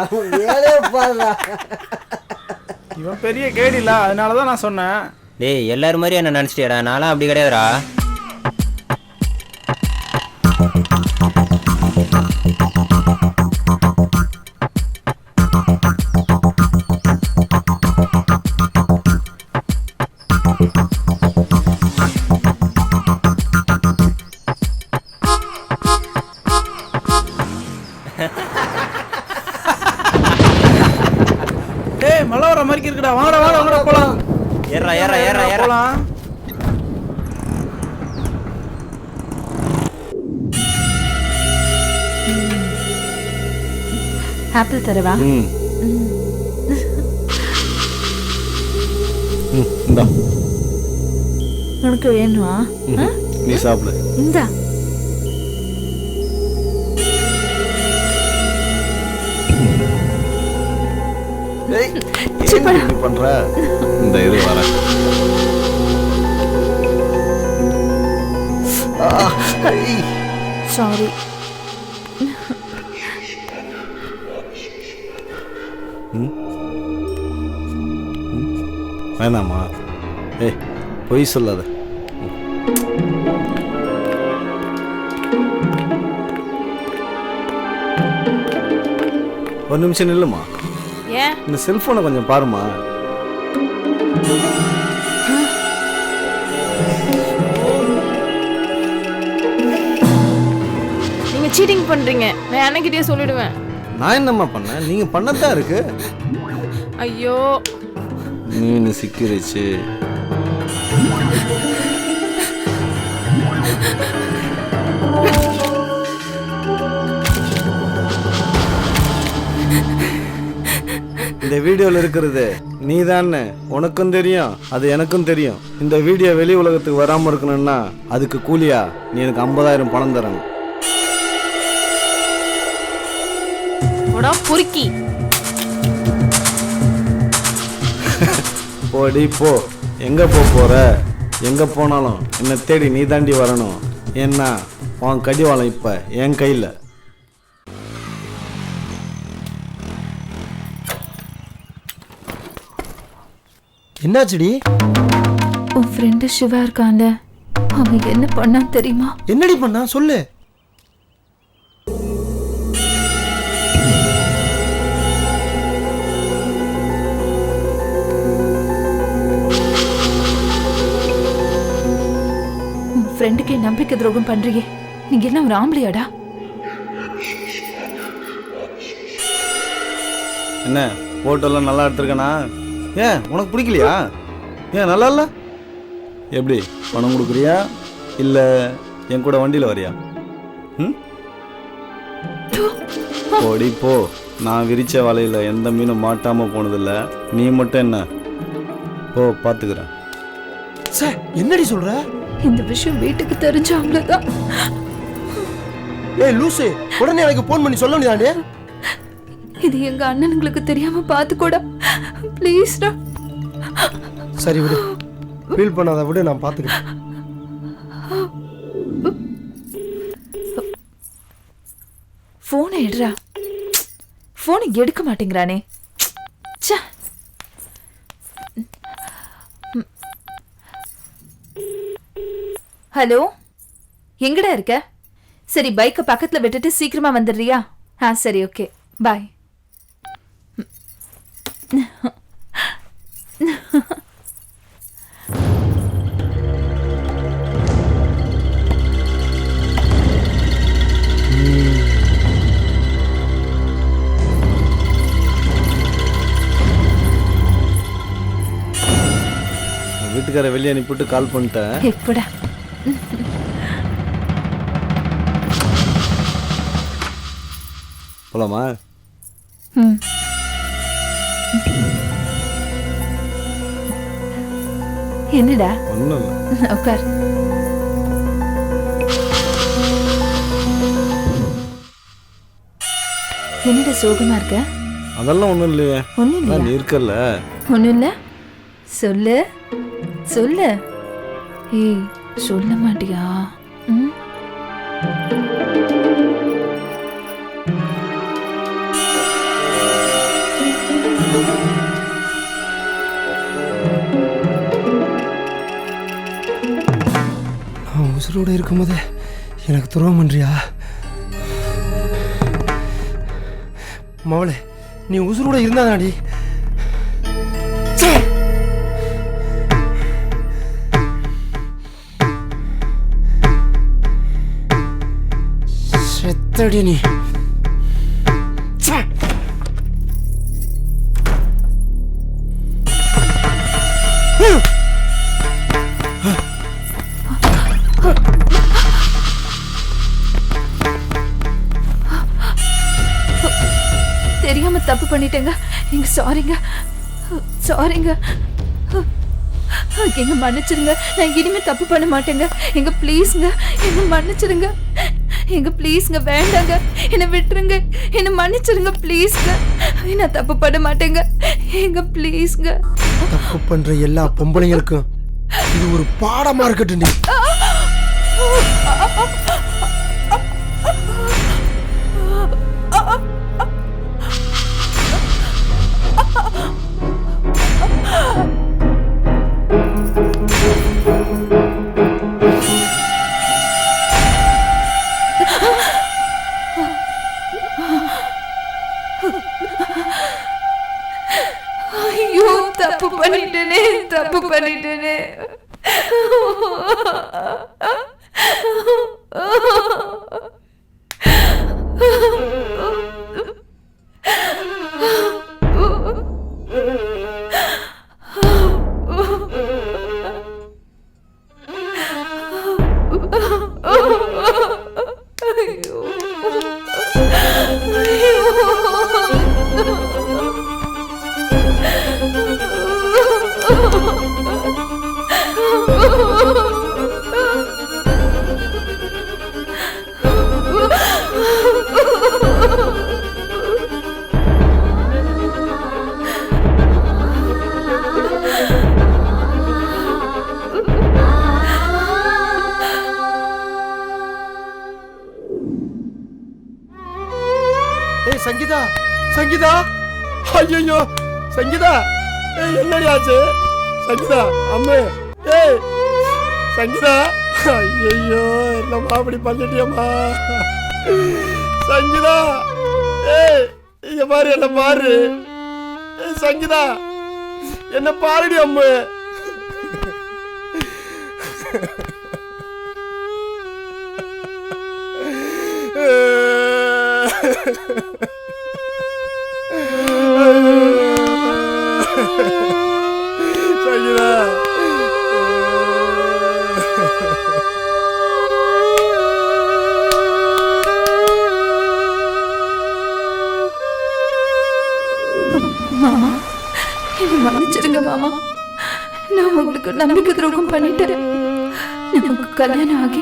இவன் பெரிய கேடில, அதனால தான் நான் சொன்னேன். டேய், எல்லாரும் மாதிரி என்ன நினச்சிட்டியாடா? நான்லாம் அப்படி கிடையாதுடா. டேய், மழை வர மாதிரி இருக்குடா. வாங்கடா வாங்கடா வாங்கடா போலாம். ஏறா ஏறா ஏறா ஏறா போலாம். ஆப்பிள் தரவா? இந்தா, உனக்கு வேணுமா? நீ சாப்பிடு. இந்தா. பண்ற இந்த இது வர சாரி. வேணாமா? ஏய், பொய் சொல்லாத. ஒரு நிமிஷம் நில்லுமா. ஏன்? இந்த செல்போனை கொஞ்சம் பாருமா. நீங்க சீட்டிங் பண்றீங்க. நான் அண்ணன்கிட்டயே சொல்லிடுவேன். நான் என்னம்மா பண்ணேன்? நீங்க பண்ணதான் இருக்கு. ஐயோ, மீன் சிக்கிருச்சு. இந்த வீடியோவில் இருக்கிறது நீ தானே, உனக்கும் தெரியும், அது எனக்கும் தெரியும். இந்த வீடியோ வெளி உலகத்துக்கு வராமல் இருக்கணும்னா அதுக்கு கூலியா நீ எனக்கு 50,000 பணம் தரணும். பொறுக்கி போடி போ. எங்கே போகிற? எங்கே போனாலும் என்னை தேடி நீ தாண்டி வரணும். ஏன்னா உன் கடிவாளம் இப்போ என் கையில். என்னாச்சுடி? உன் ஃப்ரெண்டு சிவா இருக்கான்ல, அவன் என்ன பண்ணான் தெரியுமா? என்னடி பண்ணா சொல்லு. ஃப்ரெண்டுக்கே நம்பிக்கை துரோகம் பண்றீங்க. நீங்க எல்லாம் ஒரு ஆம்பளையாடா? என்ன போட்டோலாம் நல்லா எடுத்துருக்கனா? ஏன் உனக்கு பிடிக்கலையா? ஏன் நல்லா இல்லை? எப்படி பணம் கொடுக்குறியா இல்லை என் கூட வண்டியில் வரியா? ம் போடி போ. நான் விரிச்ச வலையில் எந்த மீனும் மாட்டாமல் போனதில்லை. நீ மட்டும் என்ன போ, பார்த்துக்கிறேன். சார் என்னடி சொல்ற? இந்த விஷயம் வீட்டுக்கு தெரிஞ்ச அவ்வளவுதான். ஏய் லூசு, உடனே எனக்கு போன் பண்ணி சொல்ல முடியாதே. இது எங்க அண்ணனுங்களுக்கு தெரியாம பாத்துக்கோடா ப்ளீஸ்டா. சரி விடு, ஃபீல் பண்ணாத விடு, நான் பாத்துக்கிறேன். போனை எடுறா. போனை எடுக்க மாட்டேங்கிறானே. ஹலோ, எங்கடா இருக்க? சரி, பைக்கை பக்கத்துல விட்டுட்டு சீக்கிரமா வந்துடுறியா? சரி, ஓகே, பாய். வீட்டுக்கார வெளியே அனுப்பிட்டு கால் பண்ணிட்டேன். எப்படா? போலாமா? என்னடா? ஒன்றும் இல்லை, உட்கார். என்னடா சோகமா இருக்க? அதெல்லாம் ஒன்றும் இல்லையே. ஒன்றும் இல்லையா? நீ இருக்கல. ஒன்றும் இல்லை, சொல்லு சொல்லு. ஏய், சொல்ல மாட்டியா? நான் உசுரோடு இருக்கும்போது எனக்கு துரோகம் பண்றியா? மவளே, நீ உசுரோட இருந்தாதாடி. செத்தடி நீ. தெரியாம தப்பு பண்ணிட்டேங்க. எங்க சாரிங்க, சாரிங்க. எங்க மன்னிச்சிருங்க. நான் இனிமே தப்பு பண்ண மாட்டேங்க. எங்க ப்ளீஸ்ங்க, என்ன மன்னிச்சிருங்க. எங்க ப்ளீஸ்ங்க, வேண்டாங்க, என்ன விட்டுருங்க, என்ன மன்னிச்சிருங்க ப்ளீஸ்ங்க. நான் தப்பு பண்ண மாட்டேங்க. எங்க ப்ளீஸ்ங்க. தப்பு பண்ற எல்லா பொம்பளைங்களுக்கும் இது ஒரு பாடமா இருக்கட்டும். நீ ஐயோ, தப்பு பண்ணிட்டேனே, தப்பு பண்ணிட்டேனே. ஐயோ. சங்கீதா சங்கீதா ஐயோ சங்கீதா ஏய் என்னடி ஆச்சு சங்கீதா அம்மே ஏய் சங்கீதா ஐயோ என்னம்மா அப்படி பண்ணிட்டியம்மா சங்கீதா ஏய் இங்க பாரு என்ன பாரு ஏய் சங்கீதா என்ன பாருடி அம்மே சங்கீதா மாமா என்னை மன்னிச்சிடுங்க மாமா. நான் உங்களுக்கு நம்பிக்கை துரோகம் பண்ணிட்டேன். நமக்கு கல்யாணம் ஆகி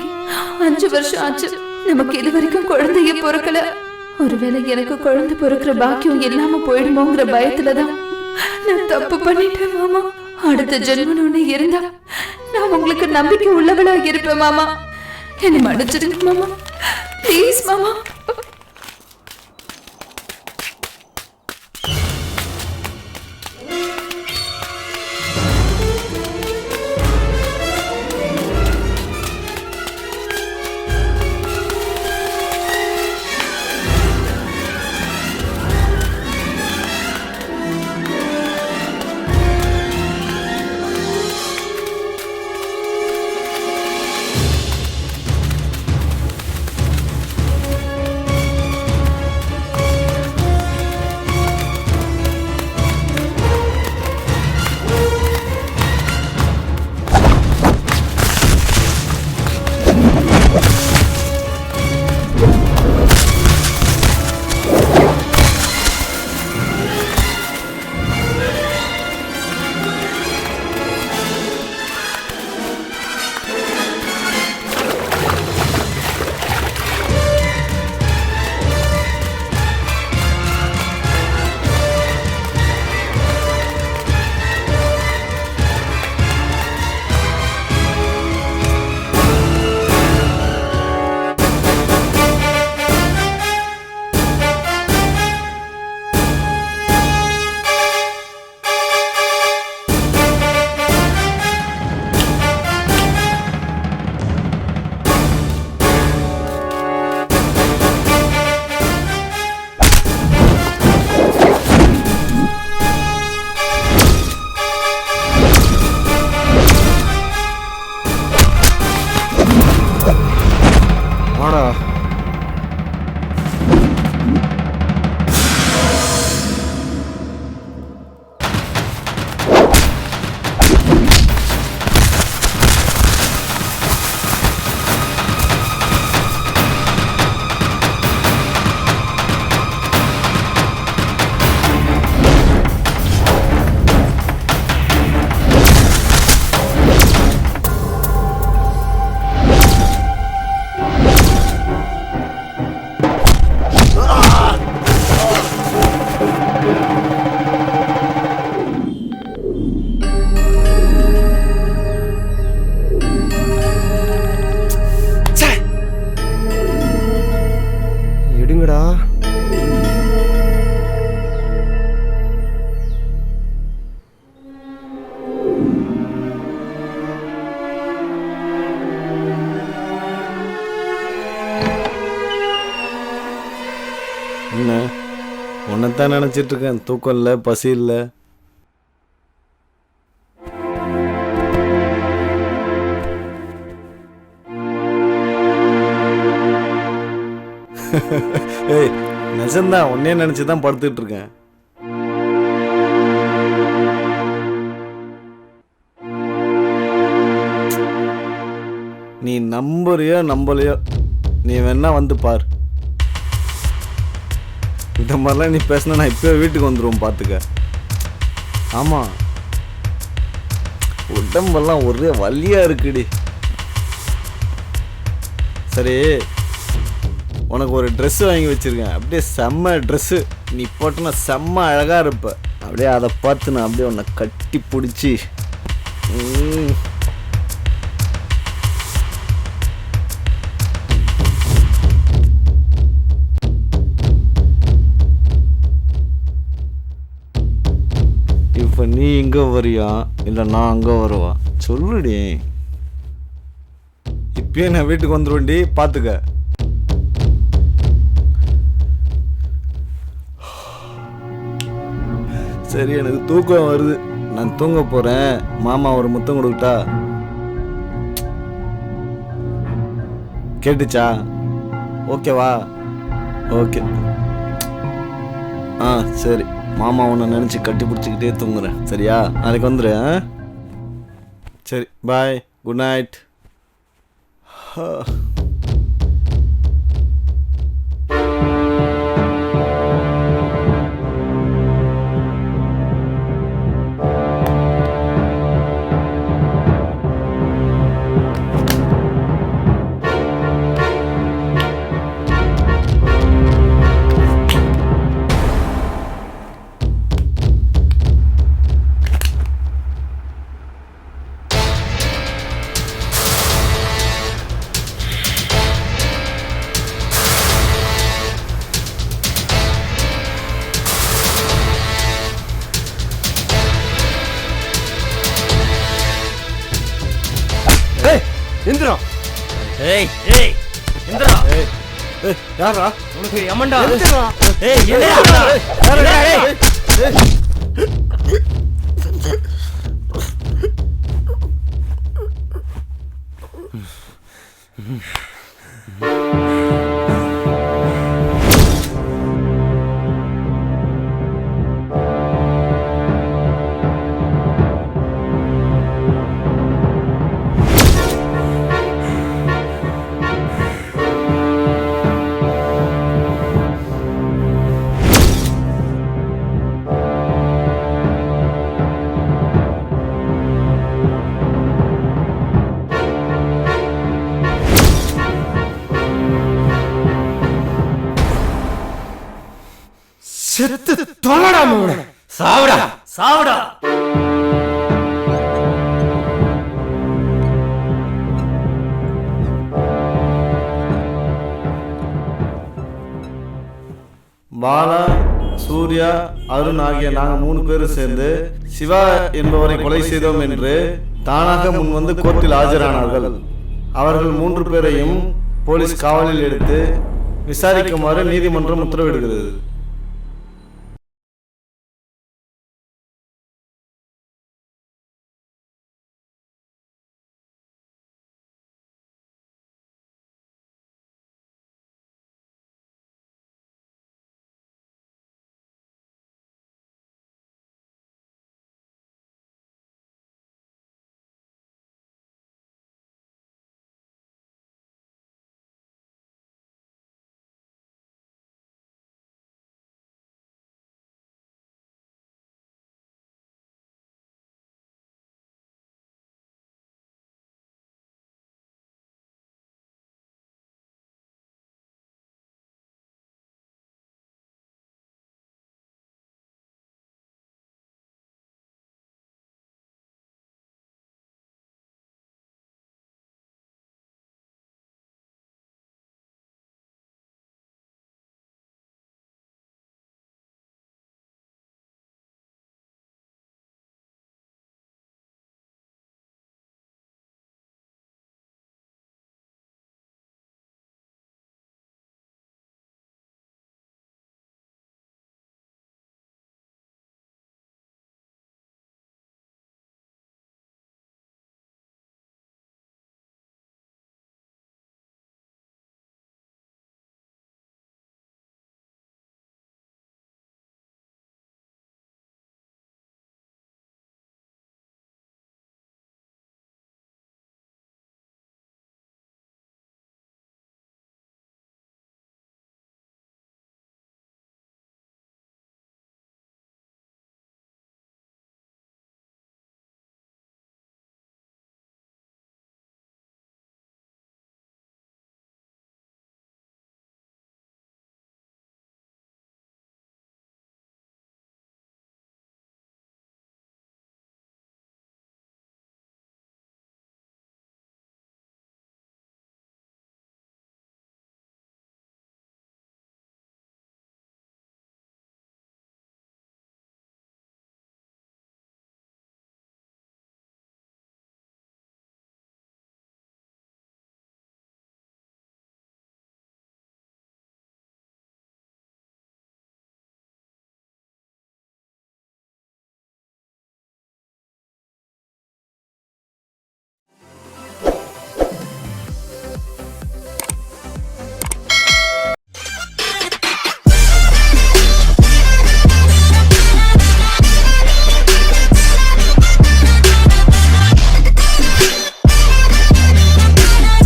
5 வருஷம் ஆச்சு. நமக்கு இது வரைக்கும் குழந்தைய பிறக்கல. ஒருவேளை எனக்கு குழந்தை பிறக்கிற பாக்கியம் இல்லாம போயிடுமோங்கிற பயத்துலதான் நான் தப்பு பண்ணிட்டேன் மாமா. அடுத்த ஜென்மம் ஒண்ணு இருந்தா நான் உங்களுக்கு நம்பிக்கை உள்ளவளா இருப்பேன் மாமா. என்னை மன்னிச்சிடுங்க மாமா, ப்ளீஸ் மாமா. என்ன உன்னைத்தான் நினச்சிட்டு இருக்கேன். தூக்கம் இல்லை, பசி இல்லை. ஏய் நிஜம்தான், உன்னே நினச்சி தான் படுத்துட்டு இருக்கேன். நீ நம்புறியோ நம்பலையோ, நீ வேணா வந்து பார். இந்த மாதிரிலாம் நீ பேசினா நான் இப்போ வீட்டுக்கு வந்துடுவோம் பார்த்துக்க. ஆமாம், உடம்பெல்லாம் ஒரே வலியாக இருக்குடி. சரி, உனக்கு ஒரு ட்ரெஸ்ஸு வாங்கி வச்சுருக்கேன். அப்படியே செம்ம ட்ரெஸ்ஸு, நீ போட்டோன்னா செம்ம அழகாக இருப்ப. அப்படியே அதை பார்த்து நான் அப்படியே உன்னை கட்டி பிடிச்சி இங்கே வரியா இல்லை நான் அங்கே வருவா சொல்லுடி. இப்பயே நான் வீட்டுக்கு வந்துடுவேன்டி, பார்த்துக்க. சரி, எனக்கு தூக்கம் வருது, நான் தூங்க போகிறேன். மாமா ஒரு முத்தம் கொடுக்கட்டா? கேட்டுச்சா? ஓகேவா? ஓகே. சரி, மாமா உன்னை நினச்சி கட்டி பிடிச்சிக்கிட்டே தூங்குறேன். சரியா? நாளைக்கு வந்துடு. சரி, பாய், குட் நைட். இந்திரா, ஏய் ஏய் இந்திரா, யாரா உனக்கு யமன்டா. இந்திரா, ஏய் என்னடா? செத்து தொலைடா மோனே. சாவுடா சாவுடா. பாலா, சூர்யா, அருண் ஆகிய நாங்கள் 3 பேரும் சேர்ந்து சிவா என்பவரை கொலை செய்தோம் என்று தானாக முன்வந்து கோர்ட்டில் ஆஜரானார்கள். அவர்கள் 3 பேரையும் போலீஸ் காவலில் எடுத்து விசாரிக்குமாறு நீதிமன்றம் உத்தரவிடுகிறது.